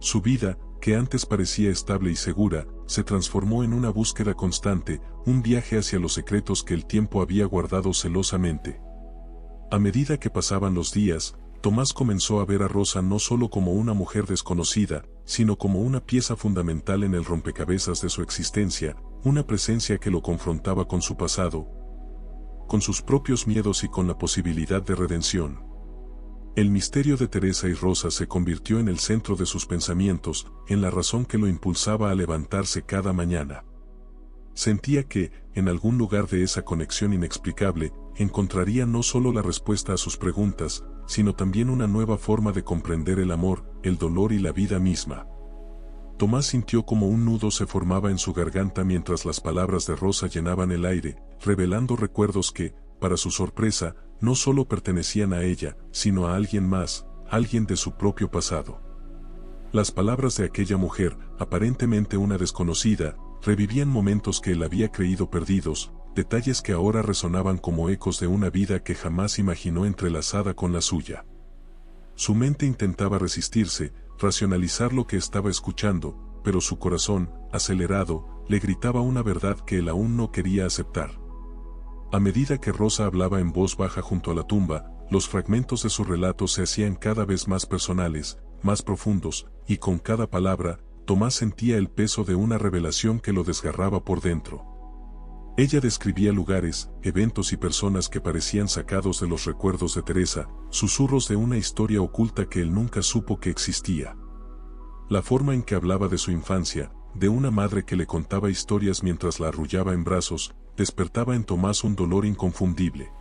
Su vida, que antes parecía estable y segura, se transformó en una búsqueda constante, un viaje hacia los secretos que el tiempo había guardado celosamente. A medida que pasaban los días, Tomás comenzó a ver a Rosa no solo como una mujer desconocida, sino como una pieza fundamental en el rompecabezas de su existencia, una presencia que lo confrontaba con su pasado, con sus propios miedos y con la posibilidad de redención. El misterio de Teresa y Rosa se convirtió en el centro de sus pensamientos, en la razón que lo impulsaba a levantarse cada mañana. Sentía que, en algún lugar de esa conexión inexplicable, encontraría no solo la respuesta a sus preguntas, sino también una nueva forma de comprender el amor, el dolor y la vida misma. Tomás sintió como un nudo se formaba en su garganta mientras las palabras de Rosa llenaban el aire, revelando recuerdos que, para su sorpresa, no solo pertenecían a ella, sino a alguien más, alguien de su propio pasado. Las palabras de aquella mujer, aparentemente una desconocida, revivían momentos que él había creído perdidos, detalles que ahora resonaban como ecos de una vida que jamás imaginó entrelazada con la suya. Su mente intentaba resistirse, racionalizar lo que estaba escuchando, pero su corazón, acelerado, le gritaba una verdad que él aún no quería aceptar. A medida que Rosa hablaba en voz baja junto a la tumba, los fragmentos de su relato se hacían cada vez más personales, más profundos, y con cada palabra, Tomás sentía el peso de una revelación que lo desgarraba por dentro. Ella describía lugares, eventos y personas que parecían sacados de los recuerdos de Teresa, susurros de una historia oculta que él nunca supo que existía. La forma en que hablaba de su infancia, de una madre que le contaba historias mientras la arrullaba en brazos, despertaba en Tomás un dolor inconfundible.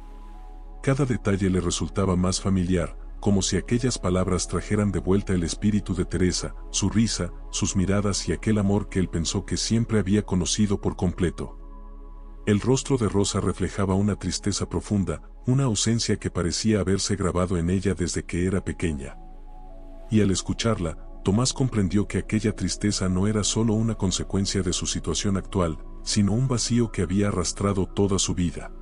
Cada detalle le resultaba más familiar, como si aquellas palabras trajeran de vuelta el espíritu de Teresa, su risa, sus miradas y aquel amor que él pensó que siempre había conocido por completo. El rostro de Rosa reflejaba una tristeza profunda, una ausencia que parecía haberse grabado en ella desde que era pequeña. Y al escucharla, Tomás comprendió que aquella tristeza no era solo una consecuencia de su situación actual, sino un vacío que había arrastrado toda su vida.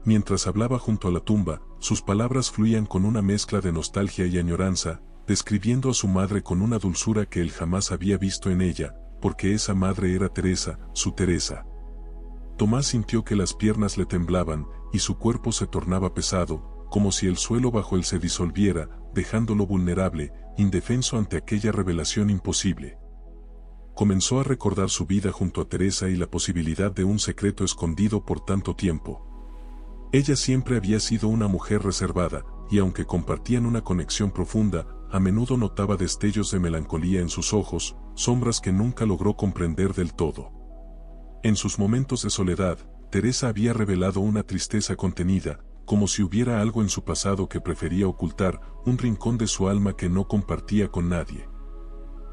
Mientras hablaba junto a la tumba, sus palabras fluían con una mezcla de nostalgia y añoranza, describiendo a su madre con una dulzura que él jamás había visto en ella, porque esa madre era Teresa, su Teresa. Tomás sintió que las piernas le temblaban, y su cuerpo se tornaba pesado, como si el suelo bajo él se disolviera, dejándolo vulnerable, indefenso ante aquella revelación imposible. Comenzó a recordar su vida junto a Teresa y la posibilidad de un secreto escondido por tanto tiempo. Ella siempre había sido una mujer reservada, y aunque compartían una conexión profunda, a menudo notaba destellos de melancolía en sus ojos, sombras que nunca logró comprender del todo. En sus momentos de soledad, Teresa había revelado una tristeza contenida, como si hubiera algo en su pasado que prefería ocultar, un rincón de su alma que no compartía con nadie.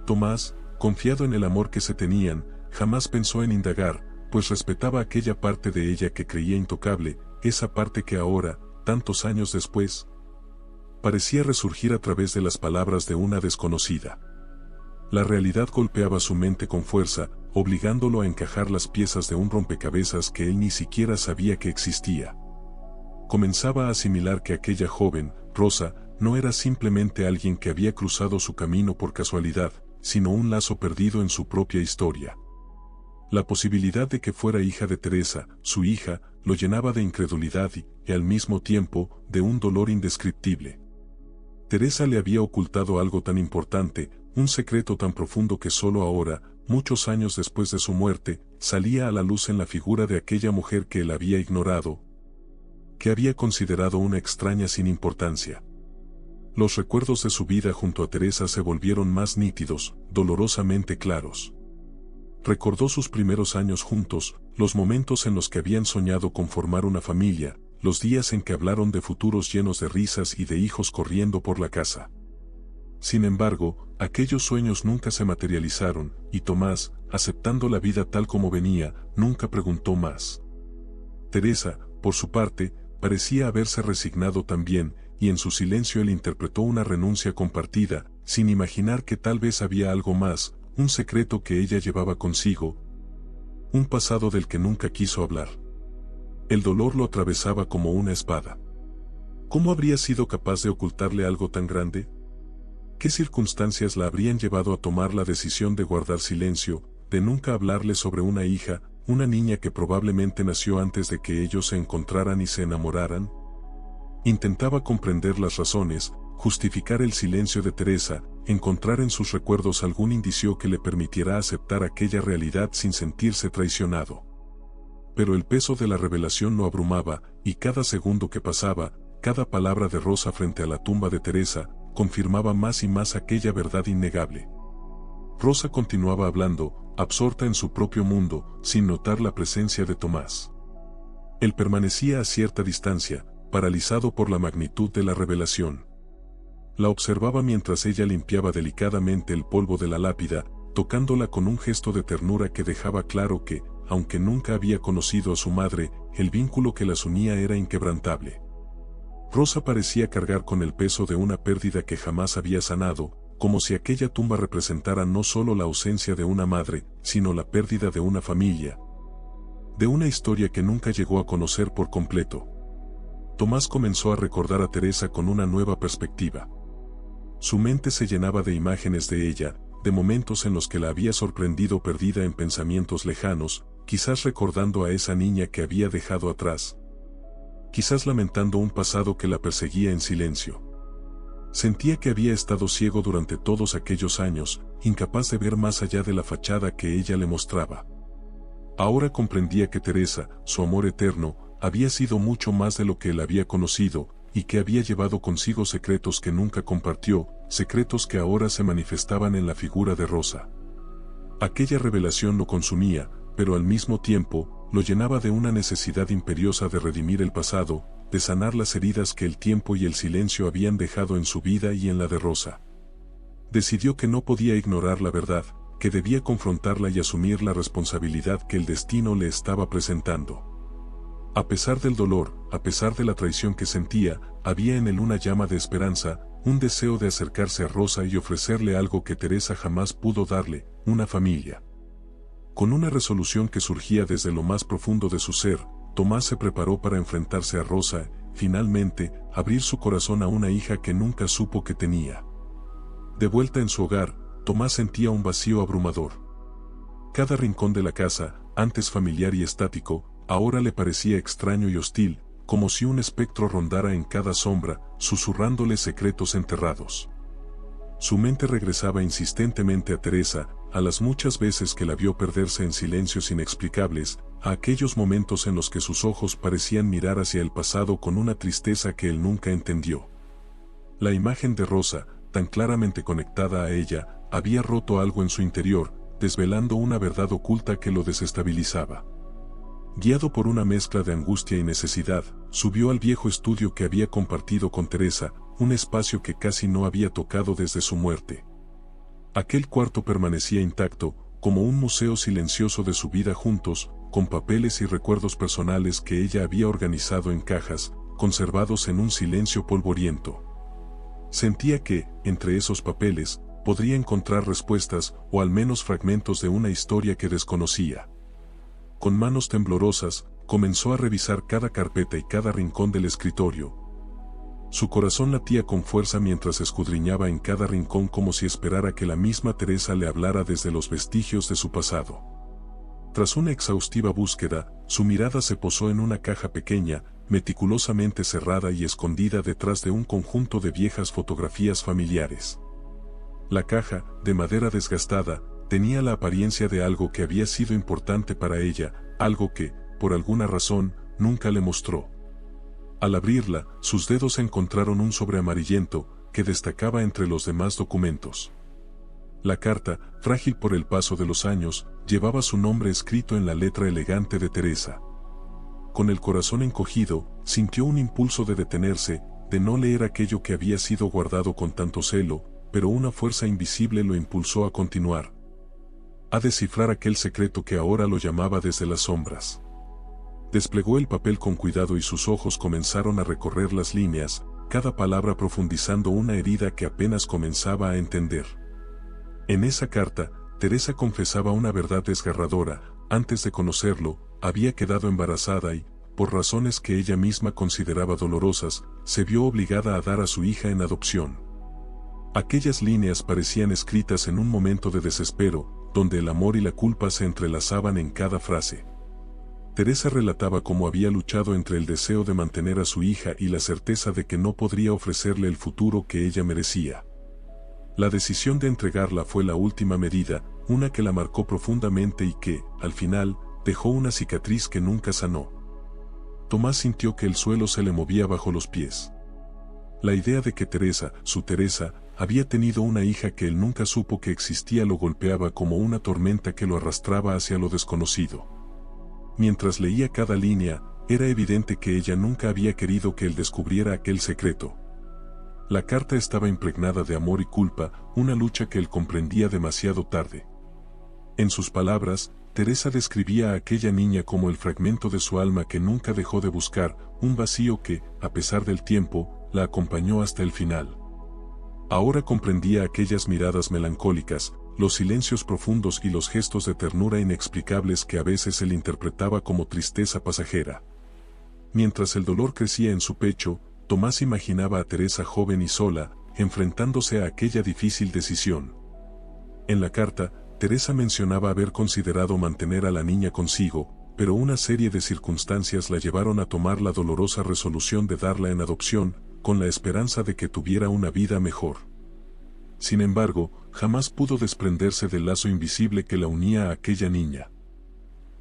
Tomás, confiado en el amor que se tenían, jamás pensó en indagar, pues respetaba aquella parte de ella que creía intocable, esa parte que ahora, tantos años después, parecía resurgir a través de las palabras de una desconocida. La realidad golpeaba su mente con fuerza, obligándolo a encajar las piezas de un rompecabezas que él ni siquiera sabía que existía. Comenzaba a asimilar que aquella joven, Rosa, no era simplemente alguien que había cruzado su camino por casualidad, sino un lazo perdido en su propia historia. La posibilidad de que fuera hija de Teresa, su hija, lo llenaba de incredulidad y al mismo tiempo, de un dolor indescriptible. Teresa le había ocultado algo tan importante, un secreto tan profundo que solo ahora, muchos años después de su muerte, salía a la luz en la figura de aquella mujer que él había ignorado, que había considerado una extraña sin importancia. Los recuerdos de su vida junto a Teresa se volvieron más nítidos, dolorosamente claros. Recordó sus primeros años juntos, los momentos en los que habían soñado con formar una familia, los días en que hablaron de futuros llenos de risas y de hijos corriendo por la casa. Sin embargo, aquellos sueños nunca se materializaron, y Tomás, aceptando la vida tal como venía, nunca preguntó más. Teresa, por su parte, parecía haberse resignado también, y en su silencio él interpretó una renuncia compartida, sin imaginar que tal vez había algo más, un secreto que ella llevaba consigo, un pasado del que nunca quiso hablar. El dolor lo atravesaba como una espada. ¿Cómo habría sido capaz de ocultarle algo tan grande? ¿Qué circunstancias la habrían llevado a tomar la decisión de guardar silencio, de nunca hablarle sobre una hija, una niña que probablemente nació antes de que ellos se encontraran y se enamoraran? Intentaba comprender las razones, justificar el silencio de Teresa, encontrar en sus recuerdos algún indicio que le permitiera aceptar aquella realidad sin sentirse traicionado. Pero el peso de la revelación lo abrumaba, y cada segundo que pasaba, cada palabra de Rosa frente a la tumba de Teresa, confirmaba más y más aquella verdad innegable. Rosa continuaba hablando, absorta en su propio mundo, sin notar la presencia de Tomás. Él permanecía a cierta distancia, paralizado por la magnitud de la revelación. La observaba mientras ella limpiaba delicadamente el polvo de la lápida, tocándola con un gesto de ternura que dejaba claro que, aunque nunca había conocido a su madre, el vínculo que las unía era inquebrantable. Rosa parecía cargar con el peso de una pérdida que jamás había sanado, como si aquella tumba representara no solo la ausencia de una madre, sino la pérdida de una familia, de una historia que nunca llegó a conocer por completo. Tomás comenzó a recordar a Teresa con una nueva perspectiva. Su mente se llenaba de imágenes de ella, de momentos en los que la había sorprendido perdida en pensamientos lejanos, quizás recordando a esa niña que había dejado atrás, quizás lamentando un pasado que la perseguía en silencio. Sentía que había estado ciego durante todos aquellos años, incapaz de ver más allá de la fachada que ella le mostraba. Ahora comprendía que Teresa, su amor eterno, había sido mucho más de lo que él había conocido, y que había llevado consigo secretos que nunca compartió, secretos que ahora se manifestaban en la figura de Rosa. Aquella revelación lo consumía, pero al mismo tiempo, lo llenaba de una necesidad imperiosa de redimir el pasado, de sanar las heridas que el tiempo y el silencio habían dejado en su vida y en la de Rosa. Decidió que no podía ignorar la verdad, que debía confrontarla y asumir la responsabilidad que el destino le estaba presentando. A pesar del dolor, a pesar de la traición que sentía, había en él una llama de esperanza, un deseo de acercarse a Rosa y ofrecerle algo que Teresa jamás pudo darle, una familia. Con una resolución que surgía desde lo más profundo de su ser, Tomás se preparó para enfrentarse a Rosa, finalmente, abrir su corazón a una hija que nunca supo que tenía. De vuelta en su hogar, Tomás sentía un vacío abrumador. Cada rincón de la casa, antes familiar y estático, ahora le parecía extraño y hostil, como si un espectro rondara en cada sombra, susurrándole secretos enterrados. Su mente regresaba insistentemente a Teresa, a las muchas veces que la vio perderse en silencios inexplicables, a aquellos momentos en los que sus ojos parecían mirar hacia el pasado con una tristeza que él nunca entendió. La imagen de Rosa, tan claramente conectada a ella, había roto algo en su interior, desvelando una verdad oculta que lo desestabilizaba. Guiado por una mezcla de angustia y necesidad, subió al viejo estudio que había compartido con Teresa, un espacio que casi no había tocado desde su muerte. Aquel cuarto permanecía intacto, como un museo silencioso de su vida juntos, con papeles y recuerdos personales que ella había organizado en cajas, conservados en un silencio polvoriento. Sentía que, entre esos papeles, podría encontrar respuestas o al menos fragmentos de una historia que desconocía. Con manos temblorosas, comenzó a revisar cada carpeta y cada rincón del escritorio. Su corazón latía con fuerza mientras escudriñaba en cada rincón como si esperara que la misma Teresa le hablara desde los vestigios de su pasado. Tras una exhaustiva búsqueda, su mirada se posó en una caja pequeña, meticulosamente cerrada y escondida detrás de un conjunto de viejas fotografías familiares. La caja, de madera desgastada, tenía la apariencia de algo que había sido importante para ella, algo que, por alguna razón, nunca le mostró. Al abrirla, sus dedos encontraron un sobre amarillento, que destacaba entre los demás documentos. La carta, frágil por el paso de los años, llevaba su nombre escrito en la letra elegante de Teresa. Con el corazón encogido, sintió un impulso de detenerse, de no leer aquello que había sido guardado con tanto celo, pero una fuerza invisible lo impulsó a continuar. A descifrar aquel secreto que ahora lo llamaba desde las sombras. Desplegó el papel con cuidado y sus ojos comenzaron a recorrer las líneas, cada palabra profundizando una herida que apenas comenzaba a entender. En esa carta, Teresa confesaba una verdad desgarradora: antes de conocerlo, había quedado embarazada y, por razones que ella misma consideraba dolorosas, se vio obligada a dar a su hija en adopción. Aquellas líneas parecían escritas en un momento de desespero, donde el amor y la culpa se entrelazaban en cada frase. Teresa relataba cómo había luchado entre el deseo de mantener a su hija y la certeza de que no podría ofrecerle el futuro que ella merecía. La decisión de entregarla fue la última medida, una que la marcó profundamente y que, al final, dejó una cicatriz que nunca sanó. Tomás sintió que el suelo se le movía bajo los pies. La idea de que Teresa, su Teresa, había tenido una hija que él nunca supo que existía lo golpeaba como una tormenta que lo arrastraba hacia lo desconocido. Mientras leía cada línea, era evidente que ella nunca había querido que él descubriera aquel secreto. La carta estaba impregnada de amor y culpa, una lucha que él comprendía demasiado tarde. En sus palabras, Teresa describía a aquella niña como el fragmento de su alma que nunca dejó de buscar, un vacío que, a pesar del tiempo, la acompañó hasta el final. Ahora comprendía aquellas miradas melancólicas, los silencios profundos y los gestos de ternura inexplicables que a veces él interpretaba como tristeza pasajera. Mientras el dolor crecía en su pecho, Tomás imaginaba a Teresa joven y sola, enfrentándose a aquella difícil decisión. En la carta, Teresa mencionaba haber considerado mantener a la niña consigo, pero una serie de circunstancias la llevaron a tomar la dolorosa resolución de darla en adopción, con la esperanza de que tuviera una vida mejor. Sin embargo, jamás pudo desprenderse del lazo invisible que la unía a aquella niña.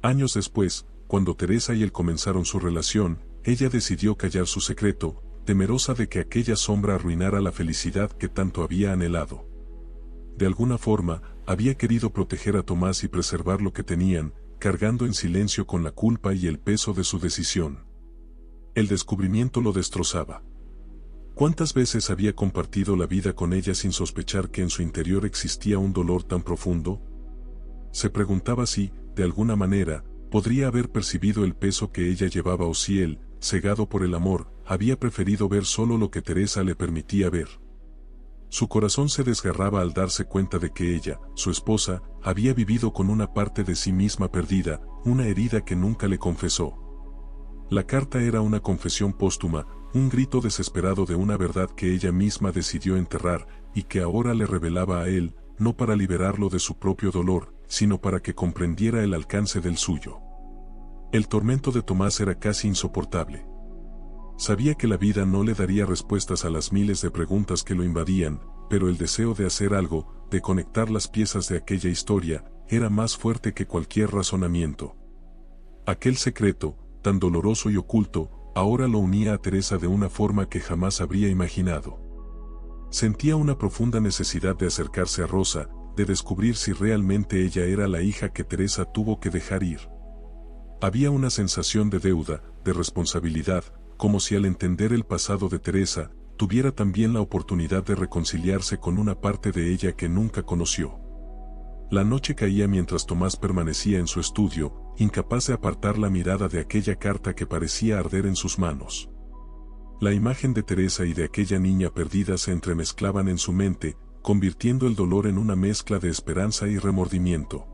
Años después, cuando Teresa y él comenzaron su relación, ella decidió callar su secreto, temerosa de que aquella sombra arruinara la felicidad que tanto había anhelado. De alguna forma, había querido proteger a Tomás y preservar lo que tenían, cargando en silencio con la culpa y el peso de su decisión. El descubrimiento lo destrozaba. ¿Cuántas veces había compartido la vida con ella sin sospechar que en su interior existía un dolor tan profundo? Se preguntaba si, de alguna manera, podría haber percibido el peso que ella llevaba o si él, cegado por el amor, había preferido ver solo lo que Teresa le permitía ver. Su corazón se desgarraba al darse cuenta de que ella, su esposa, había vivido con una parte de sí misma perdida, una herida que nunca le confesó. La carta era una confesión póstuma, un grito desesperado de una verdad que ella misma decidió enterrar, y que ahora le revelaba a él, no para liberarlo de su propio dolor, sino para que comprendiera el alcance del suyo. El tormento de Tomás era casi insoportable. Sabía que la vida no le daría respuestas a las miles de preguntas que lo invadían, pero el deseo de hacer algo, de conectar las piezas de aquella historia, era más fuerte que cualquier razonamiento. Aquel secreto, tan doloroso y oculto, ahora lo unía a Teresa de una forma que jamás habría imaginado. Sentía una profunda necesidad de acercarse a Rosa, de descubrir si realmente ella era la hija que Teresa tuvo que dejar ir. Había una sensación de deuda, de responsabilidad, como si al entender el pasado de Teresa, tuviera también la oportunidad de reconciliarse con una parte de ella que nunca conoció. La noche caía mientras Tomás permanecía en su estudio, incapaz de apartar la mirada de aquella carta que parecía arder en sus manos. La imagen de Teresa y de aquella niña perdida se entremezclaban en su mente, convirtiendo el dolor en una mezcla de esperanza y remordimiento.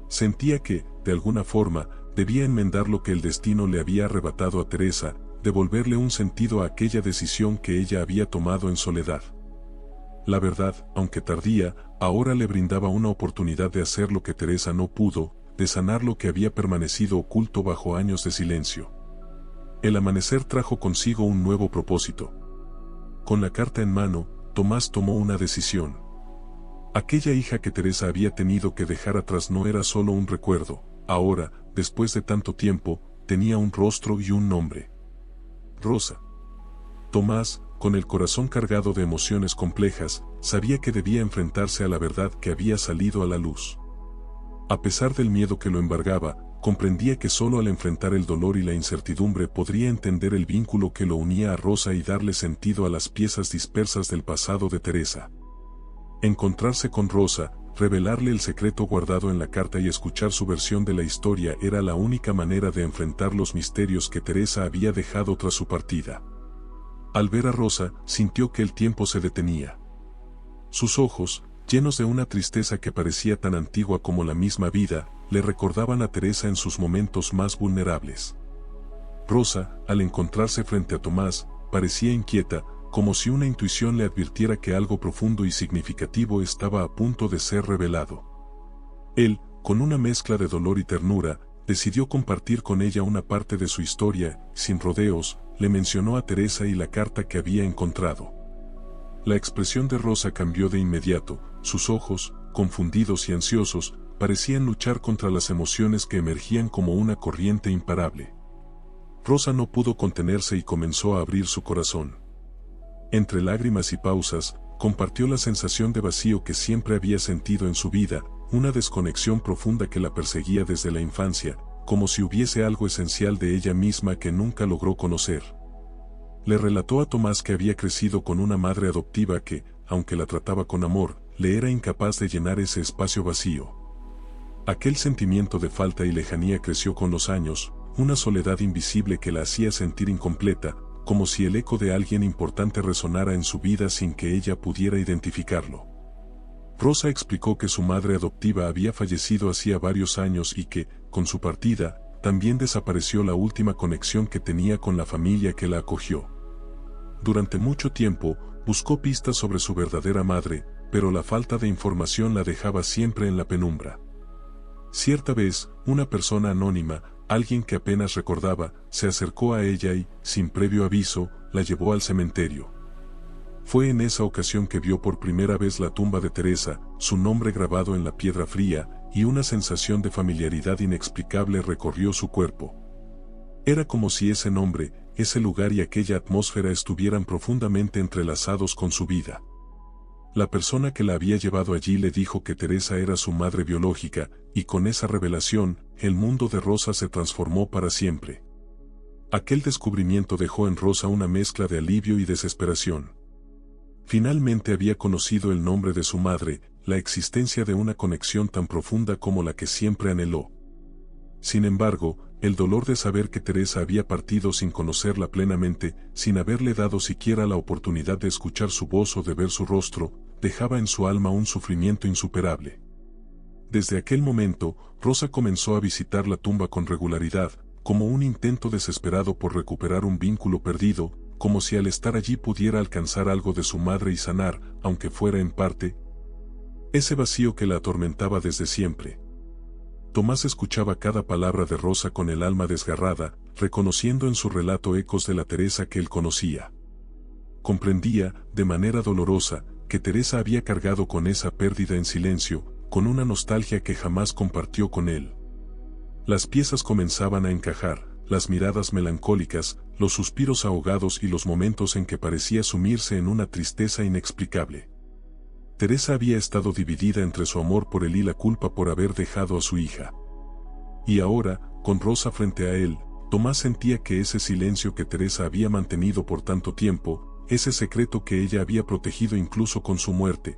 Sentía que, de alguna forma, debía enmendar lo que el destino le había arrebatado a Teresa, devolverle un sentido a aquella decisión que ella había tomado en soledad. La verdad, aunque tardía, ahora le brindaba una oportunidad de hacer lo que Teresa no pudo, de sanar lo que había permanecido oculto bajo años de silencio. El amanecer trajo consigo un nuevo propósito. Con la carta en mano, Tomás tomó una decisión. Aquella hija que Teresa había tenido que dejar atrás no era solo un recuerdo, ahora, después de tanto tiempo, tenía un rostro y un nombre. Rosa. Tomás, con el corazón cargado de emociones complejas, sabía que debía enfrentarse a la verdad que había salido a la luz. A pesar del miedo que lo embargaba, comprendía que solo al enfrentar el dolor y la incertidumbre podría entender el vínculo que lo unía a Rosa y darle sentido a las piezas dispersas del pasado de Teresa. Encontrarse con Rosa, revelarle el secreto guardado en la carta y escuchar su versión de la historia era la única manera de enfrentar los misterios que Teresa había dejado tras su partida. Al ver a Rosa, sintió que el tiempo se detenía. Sus ojos, llenos de una tristeza que parecía tan antigua como la misma vida, le recordaban a Teresa en sus momentos más vulnerables. Rosa, al encontrarse frente a Tomás, parecía inquieta, como si una intuición le advirtiera que algo profundo y significativo estaba a punto de ser revelado. Él, con una mezcla de dolor y ternura, decidió compartir con ella una parte de su historia. Sin rodeos, le mencionó a Teresa y la carta que había encontrado. La expresión de Rosa cambió de inmediato, sus ojos, confundidos y ansiosos, parecían luchar contra las emociones que emergían como una corriente imparable. Rosa no pudo contenerse y comenzó a abrir su corazón. Entre lágrimas y pausas, compartió la sensación de vacío que siempre había sentido en su vida, una desconexión profunda que la perseguía desde la infancia, como si hubiese algo esencial de ella misma que nunca logró conocer. Le relató a Tomás que había crecido con una madre adoptiva que, aunque la trataba con amor, le era incapaz de llenar ese espacio vacío. Aquel sentimiento de falta y lejanía creció con los años, una soledad invisible que la hacía sentir incompleta, como si el eco de alguien importante resonara en su vida sin que ella pudiera identificarlo. Rosa explicó que su madre adoptiva había fallecido hacía varios años y que, con su partida, también desapareció la última conexión que tenía con la familia que la acogió. Durante mucho tiempo, buscó pistas sobre su verdadera madre, pero la falta de información la dejaba siempre en la penumbra. Cierta vez, una persona anónima, alguien que apenas recordaba, se acercó a ella y, sin previo aviso, la llevó al cementerio. Fue en esa ocasión que vio por primera vez la tumba de Teresa, su nombre grabado en la piedra fría, y una sensación de familiaridad inexplicable recorrió su cuerpo. Era como si ese nombre, ese lugar y aquella atmósfera estuvieran profundamente entrelazados con su vida. La persona que la había llevado allí le dijo que Teresa era su madre biológica, y con esa revelación, el mundo de Rosa se transformó para siempre. Aquel descubrimiento dejó en Rosa una mezcla de alivio y desesperación. Finalmente había conocido el nombre de su madre, la existencia de una conexión tan profunda como la que siempre anheló. Sin embargo, el dolor de saber que Teresa había partido sin conocerla plenamente, sin haberle dado siquiera la oportunidad de escuchar su voz o de ver su rostro, dejaba en su alma un sufrimiento insuperable. Desde aquel momento, Rosa comenzó a visitar la tumba con regularidad, como un intento desesperado por recuperar un vínculo perdido, como si al estar allí pudiera alcanzar algo de su madre y sanar, aunque fuera en parte, ese vacío que la atormentaba desde siempre. Tomás escuchaba cada palabra de Rosa con el alma desgarrada, reconociendo en su relato ecos de la Teresa que él conocía. Comprendía, de manera dolorosa, que Teresa había cargado con esa pérdida en silencio, con una nostalgia que jamás compartió con él. Las piezas comenzaban a encajar, las miradas melancólicas, los suspiros ahogados y los momentos en que parecía sumirse en una tristeza inexplicable. Teresa había estado dividida entre su amor por él y la culpa por haber dejado a su hija. Y ahora, con Rosa frente a él, Tomás sentía que ese silencio que Teresa había mantenido por tanto tiempo, ese secreto que ella había protegido incluso con su muerte,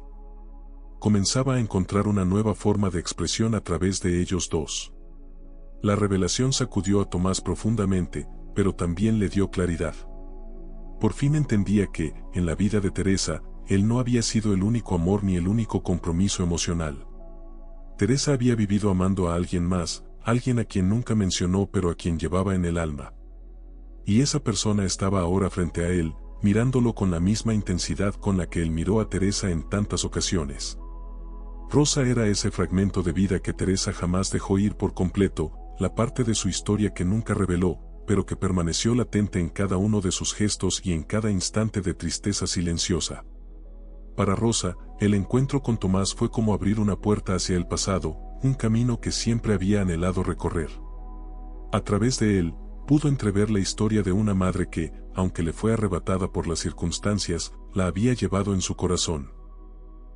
comenzaba a encontrar una nueva forma de expresión a través de ellos dos. La revelación sacudió a Tomás profundamente, pero también le dio claridad. Por fin entendía que, en la vida de Teresa, él no había sido el único amor ni el único compromiso emocional. Teresa había vivido amando a alguien más, alguien a quien nunca mencionó pero a quien llevaba en el alma. Y esa persona estaba ahora frente a él, mirándolo con la misma intensidad con la que él miró a Teresa en tantas ocasiones. Rosa era ese fragmento de vida que Teresa jamás dejó ir por completo, la parte de su historia que nunca reveló, pero que permaneció latente en cada uno de sus gestos y en cada instante de tristeza silenciosa. Para Rosa, el encuentro con Tomás fue como abrir una puerta hacia el pasado, un camino que siempre había anhelado recorrer. A través de él, pudo entrever la historia de una madre que, aunque le fue arrebatada por las circunstancias, la había llevado en su corazón.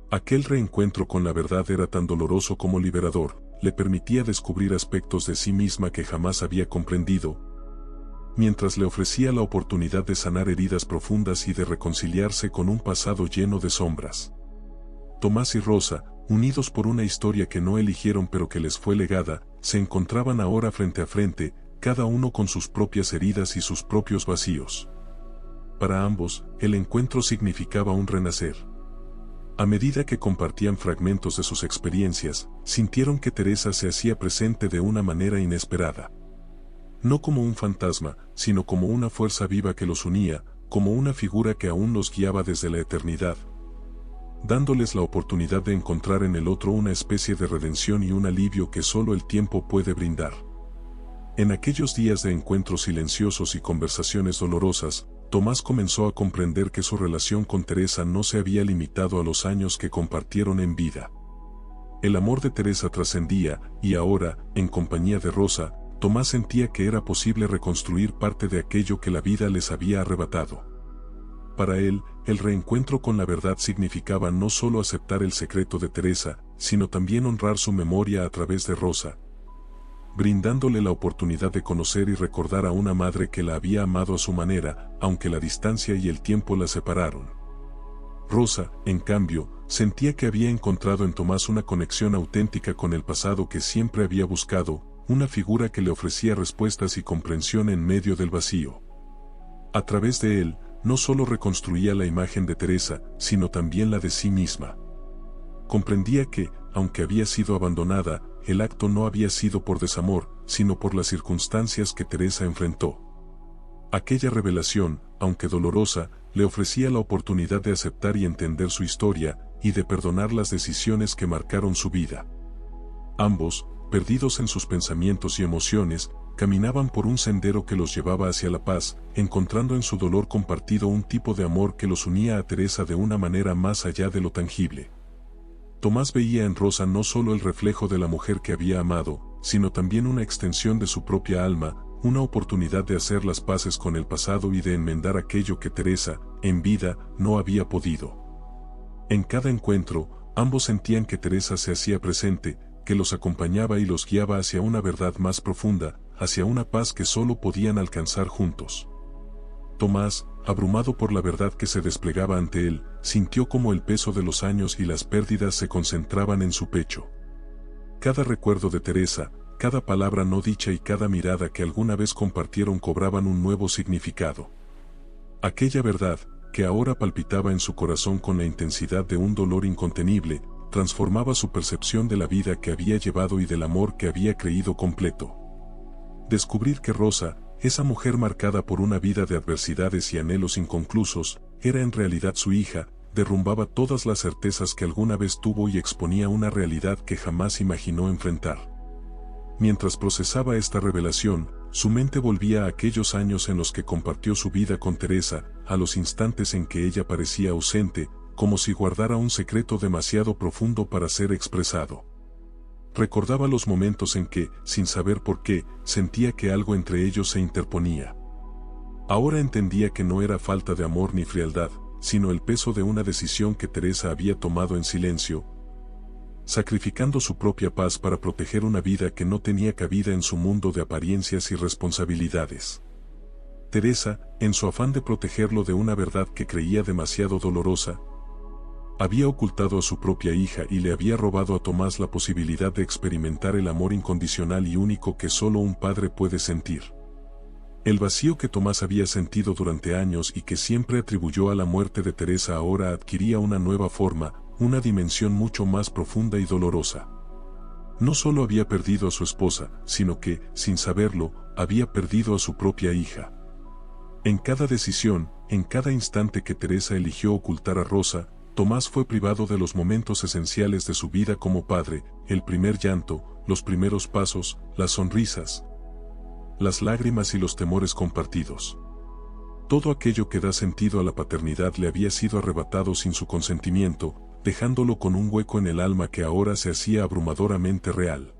Aquel reencuentro con la verdad era tan doloroso como liberador, le permitía descubrir aspectos de sí misma que jamás había comprendido, mientras le ofrecía la oportunidad de sanar heridas profundas y de reconciliarse con un pasado lleno de sombras. Tomás y Rosa, unidos por una historia que no eligieron pero que les fue legada, se encontraban ahora frente a frente, cada uno con sus propias heridas y sus propios vacíos. Para ambos, el encuentro significaba un renacer. A medida que compartían fragmentos de sus experiencias, sintieron que Teresa se hacía presente de una manera inesperada. no como un fantasma, sino como una fuerza viva que los unía, como una figura que aún los guiaba desde la eternidad, dándoles la oportunidad de encontrar en el otro una especie de redención y un alivio que solo el tiempo puede brindar. En aquellos días de encuentros silenciosos y conversaciones dolorosas, Tomás comenzó a comprender que su relación con Teresa no se había limitado a los años que compartieron en vida. El amor de Teresa trascendía, y ahora, en compañía de Rosa, Tomás sentía que era posible reconstruir parte de aquello que la vida les había arrebatado. Para él, el reencuentro con la verdad significaba no solo aceptar el secreto de Teresa, sino también honrar su memoria a través de Rosa, brindándole la oportunidad de conocer y recordar a una madre que la había amado a su manera, aunque la distancia y el tiempo la separaron. Rosa, en cambio, sentía que había encontrado en Tomás una conexión auténtica con el pasado que siempre había buscado, una figura que le ofrecía respuestas y comprensión en medio del vacío. A través de él, no solo reconstruía la imagen de Teresa, sino también la de sí misma. Comprendía que, aunque había sido abandonada, el acto no había sido por desamor, sino por las circunstancias que Teresa enfrentó. Aquella revelación, aunque dolorosa, le ofrecía la oportunidad de aceptar y entender su historia, y de perdonar las decisiones que marcaron su vida. Ambos, perdidos en sus pensamientos y emociones, caminaban por un sendero que los llevaba hacia la paz, encontrando en su dolor compartido un tipo de amor que los unía a Teresa de una manera más allá de lo tangible. Tomás veía en Rosa no solo el reflejo de la mujer que había amado, sino también una extensión de su propia alma, una oportunidad de hacer las paces con el pasado y de enmendar aquello que Teresa, en vida, no había podido. En cada encuentro, ambos sentían que Teresa se hacía presente, que los acompañaba y los guiaba hacia una verdad más profunda, hacia una paz que solo podían alcanzar juntos. Tomás, abrumado por la verdad que se desplegaba ante él, sintió como el peso de los años y las pérdidas se concentraban en su pecho. Cada recuerdo de Teresa, cada palabra no dicha y cada mirada que alguna vez compartieron cobraban un nuevo significado. Aquella verdad, que ahora palpitaba en su corazón con la intensidad de un dolor incontenible, transformaba su percepción de la vida que había llevado y del amor que había creído completo. Descubrir que Rosa, esa mujer marcada por una vida de adversidades y anhelos inconclusos, era en realidad su hija, derrumbaba todas las certezas que alguna vez tuvo y exponía una realidad que jamás imaginó enfrentar. Mientras procesaba esta revelación, su mente volvía a aquellos años en los que compartió su vida con Teresa, a los instantes en que ella parecía ausente, como si guardara un secreto demasiado profundo para ser expresado. Recordaba los momentos en que, sin saber por qué, sentía que algo entre ellos se interponía. Ahora entendía que no era falta de amor ni frialdad, sino el peso de una decisión que Teresa había tomado en silencio, sacrificando su propia paz para proteger una vida que no tenía cabida en su mundo de apariencias y responsabilidades. Teresa, en su afán de protegerlo de una verdad que creía demasiado dolorosa, había ocultado a su propia hija y le había robado a Tomás la posibilidad de experimentar el amor incondicional y único que solo un padre puede sentir. El vacío que Tomás había sentido durante años y que siempre atribuyó a la muerte de Teresa ahora adquiría una nueva forma, una dimensión mucho más profunda y dolorosa. No solo había perdido a su esposa, sino que, sin saberlo, había perdido a su propia hija. En cada decisión, en cada instante que Teresa eligió ocultar a Rosa, Tomás fue privado de los momentos esenciales de su vida como padre, el primer llanto, los primeros pasos, las sonrisas, las lágrimas y los temores compartidos. Todo aquello que da sentido a la paternidad le había sido arrebatado sin su consentimiento, dejándolo con un hueco en el alma que ahora se hacía abrumadoramente real.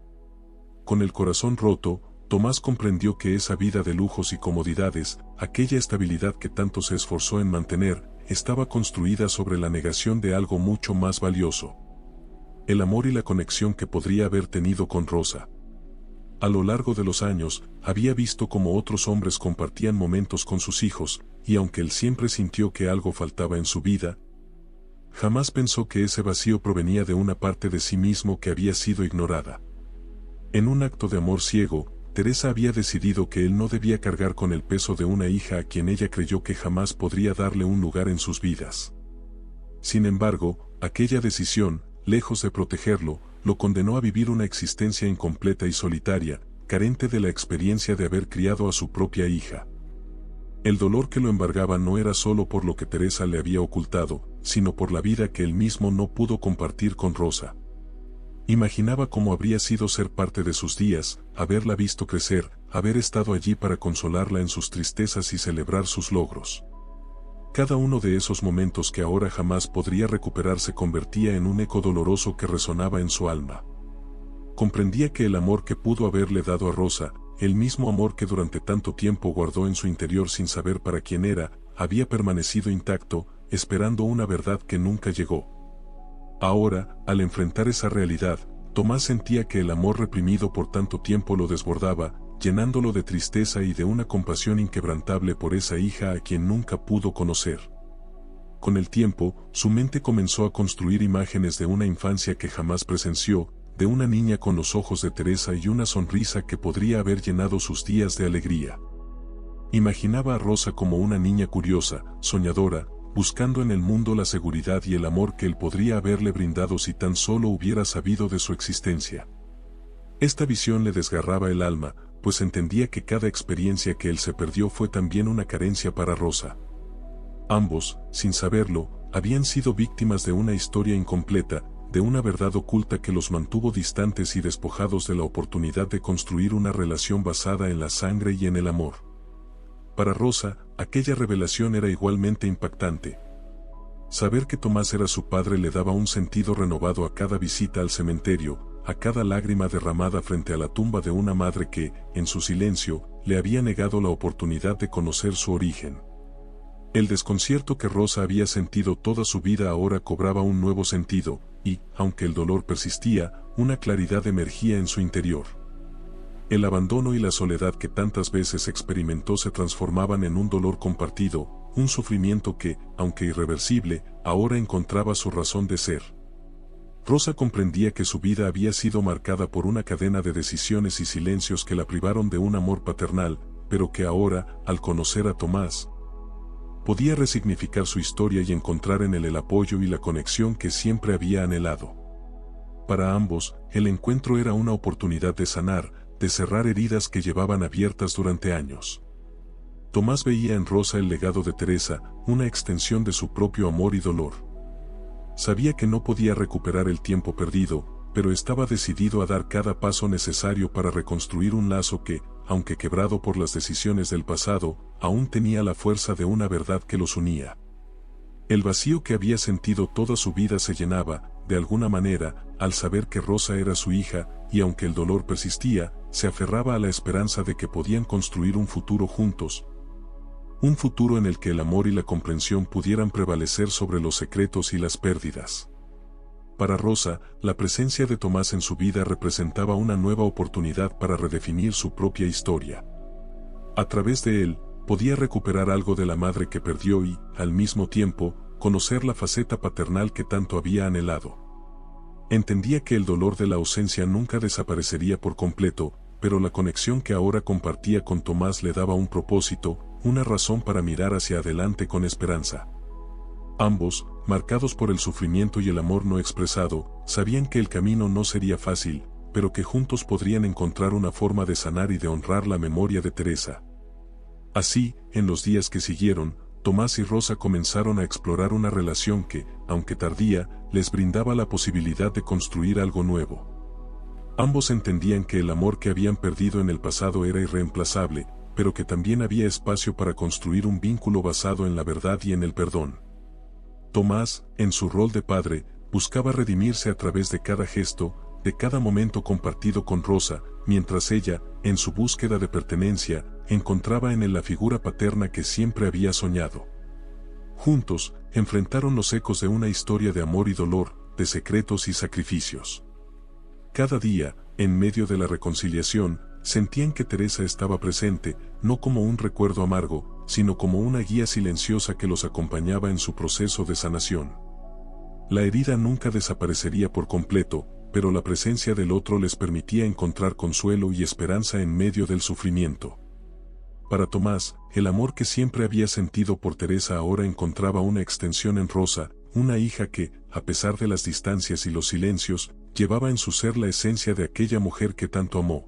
Con el corazón roto, Tomás comprendió que esa vida de lujos y comodidades, aquella estabilidad que tanto se esforzó en mantener, estaba construida sobre la negación de algo mucho más valioso: el amor y la conexión que podría haber tenido con Rosa. A lo largo de los años, había visto cómo otros hombres compartían momentos con sus hijos, y aunque él siempre sintió que algo faltaba en su vida, jamás pensó que ese vacío provenía de una parte de sí mismo que había sido ignorada. En un acto de amor ciego, Teresa había decidido que él no debía cargar con el peso de una hija a quien ella creyó que jamás podría darle un lugar en sus vidas. Sin embargo, aquella decisión, lejos de protegerlo, lo condenó a vivir una existencia incompleta y solitaria, carente de la experiencia de haber criado a su propia hija. El dolor que lo embargaba no era solo por lo que Teresa le había ocultado, sino por la vida que él mismo no pudo compartir con Rosa. Imaginaba cómo habría sido ser parte de sus días, haberla visto crecer, haber estado allí para consolarla en sus tristezas y celebrar sus logros. Cada uno de esos momentos que ahora jamás podría recuperar se convertía en un eco doloroso que resonaba en su alma. Comprendía que el amor que pudo haberle dado a Rosa, el mismo amor que durante tanto tiempo guardó en su interior sin saber para quién era, había permanecido intacto, esperando una verdad que nunca llegó. Ahora, al enfrentar esa realidad, Tomás sentía que el amor reprimido por tanto tiempo lo desbordaba, llenándolo de tristeza y de una compasión inquebrantable por esa hija a quien nunca pudo conocer. Con el tiempo, su mente comenzó a construir imágenes de una infancia que jamás presenció, de una niña con los ojos de Teresa y una sonrisa que podría haber llenado sus días de alegría. Imaginaba a Rosa como una niña curiosa, soñadora, buscando en el mundo la seguridad y el amor que él podría haberle brindado si tan solo hubiera sabido de su existencia. Esta visión le desgarraba el alma, pues entendía que cada experiencia que él se perdió fue también una carencia para Rosa. Ambos, sin saberlo, habían sido víctimas de una historia incompleta, de una verdad oculta que los mantuvo distantes y despojados de la oportunidad de construir una relación basada en la sangre y en el amor. Para Rosa, aquella revelación era igualmente impactante. Saber que Tomás era su padre le daba un sentido renovado a cada visita al cementerio, a cada lágrima derramada frente a la tumba de una madre que, en su silencio, le había negado la oportunidad de conocer su origen. El desconcierto que Rosa había sentido toda su vida ahora cobraba un nuevo sentido, y, aunque el dolor persistía, una claridad emergía en su interior. El abandono y la soledad que tantas veces experimentó se transformaban en un dolor compartido, un sufrimiento que, aunque irreversible, ahora encontraba su razón de ser. Rosa comprendía que su vida había sido marcada por una cadena de decisiones y silencios que la privaron de un amor paternal, pero que ahora, al conocer a Tomás, podía resignificar su historia y encontrar en él el apoyo y la conexión que siempre había anhelado. Para ambos, el encuentro era una oportunidad de sanar, de cerrar heridas que llevaban abiertas durante años. Tomás veía en Rosa el legado de Teresa, una extensión de su propio amor y dolor. Sabía que no podía recuperar el tiempo perdido, pero estaba decidido a dar cada paso necesario para reconstruir un lazo que, aunque quebrado por las decisiones del pasado, aún tenía la fuerza de una verdad que los unía. El vacío que había sentido toda su vida se llenaba, de alguna manera, al saber que Rosa era su hija, y aunque el dolor persistía, se aferraba a la esperanza de que podían construir un futuro juntos. Un futuro en el que el amor y la comprensión pudieran prevalecer sobre los secretos y las pérdidas. Para Rosa, la presencia de Tomás en su vida representaba una nueva oportunidad para redefinir su propia historia. A través de él, podía recuperar algo de la madre que perdió y, al mismo tiempo, conocer la faceta paternal que tanto había anhelado. Entendía que el dolor de la ausencia nunca desaparecería por completo, pero la conexión que ahora compartía con Tomás le daba un propósito, una razón para mirar hacia adelante con esperanza. Ambos, marcados por el sufrimiento y el amor no expresado, sabían que el camino no sería fácil, pero que juntos podrían encontrar una forma de sanar y de honrar la memoria de Teresa. Así, en los días que siguieron, Tomás y Rosa comenzaron a explorar una relación que, aunque tardía, les brindaba la posibilidad de construir algo nuevo. Ambos entendían que el amor que habían perdido en el pasado era irreemplazable, pero que también había espacio para construir un vínculo basado en la verdad y en el perdón. Tomás, en su rol de padre, buscaba redimirse a través de cada gesto, de cada momento compartido con Rosa, mientras ella, en su búsqueda de pertenencia, encontraba en él la figura paterna que siempre había soñado. Juntos, enfrentaron los ecos de una historia de amor y dolor, de secretos y sacrificios. Cada día, en medio de la reconciliación, sentían que Teresa estaba presente, no como un recuerdo amargo, sino como una guía silenciosa que los acompañaba en su proceso de sanación. La herida nunca desaparecería por completo, pero la presencia del otro les permitía encontrar consuelo y esperanza en medio del sufrimiento. Para Tomás, el amor que siempre había sentido por Teresa ahora encontraba una extensión en Rosa, una hija que, a pesar de las distancias y los silencios, llevaba en su ser la esencia de aquella mujer que tanto amó.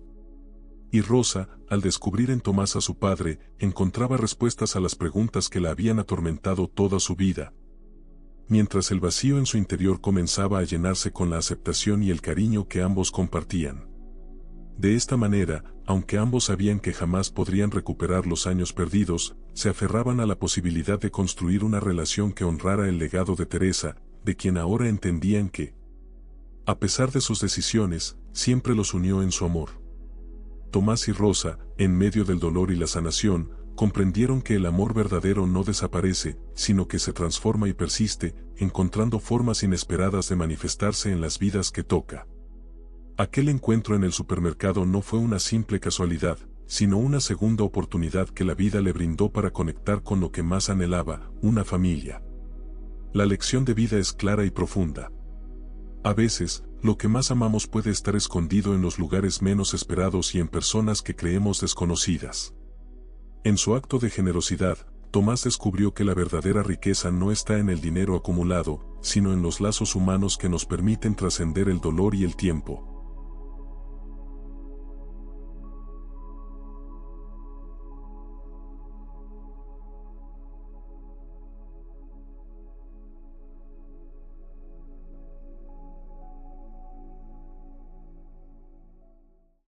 Y Rosa, al descubrir en Tomás a su padre, encontraba respuestas a las preguntas que la habían atormentado toda su vida. Mientras el vacío en su interior comenzaba a llenarse con la aceptación y el cariño que ambos compartían. De esta manera, aunque ambos sabían que jamás podrían recuperar los años perdidos, se aferraban a la posibilidad de construir una relación que honrara el legado de Teresa, de quien ahora entendían que, a pesar de sus decisiones, siempre los unió en su amor. Tomás y Rosa, en medio del dolor y la sanación, comprendieron que el amor verdadero no desaparece, sino que se transforma y persiste, encontrando formas inesperadas de manifestarse en las vidas que toca. Aquel encuentro en el supermercado no fue una simple casualidad, sino una segunda oportunidad que la vida le brindó para conectar con lo que más anhelaba, una familia. La lección de vida es clara y profunda. A veces, lo que más amamos puede estar escondido en los lugares menos esperados y en personas que creemos desconocidas. En su acto de generosidad, Tomás descubrió que la verdadera riqueza no está en el dinero acumulado, sino en los lazos humanos que nos permiten trascender el dolor y el tiempo.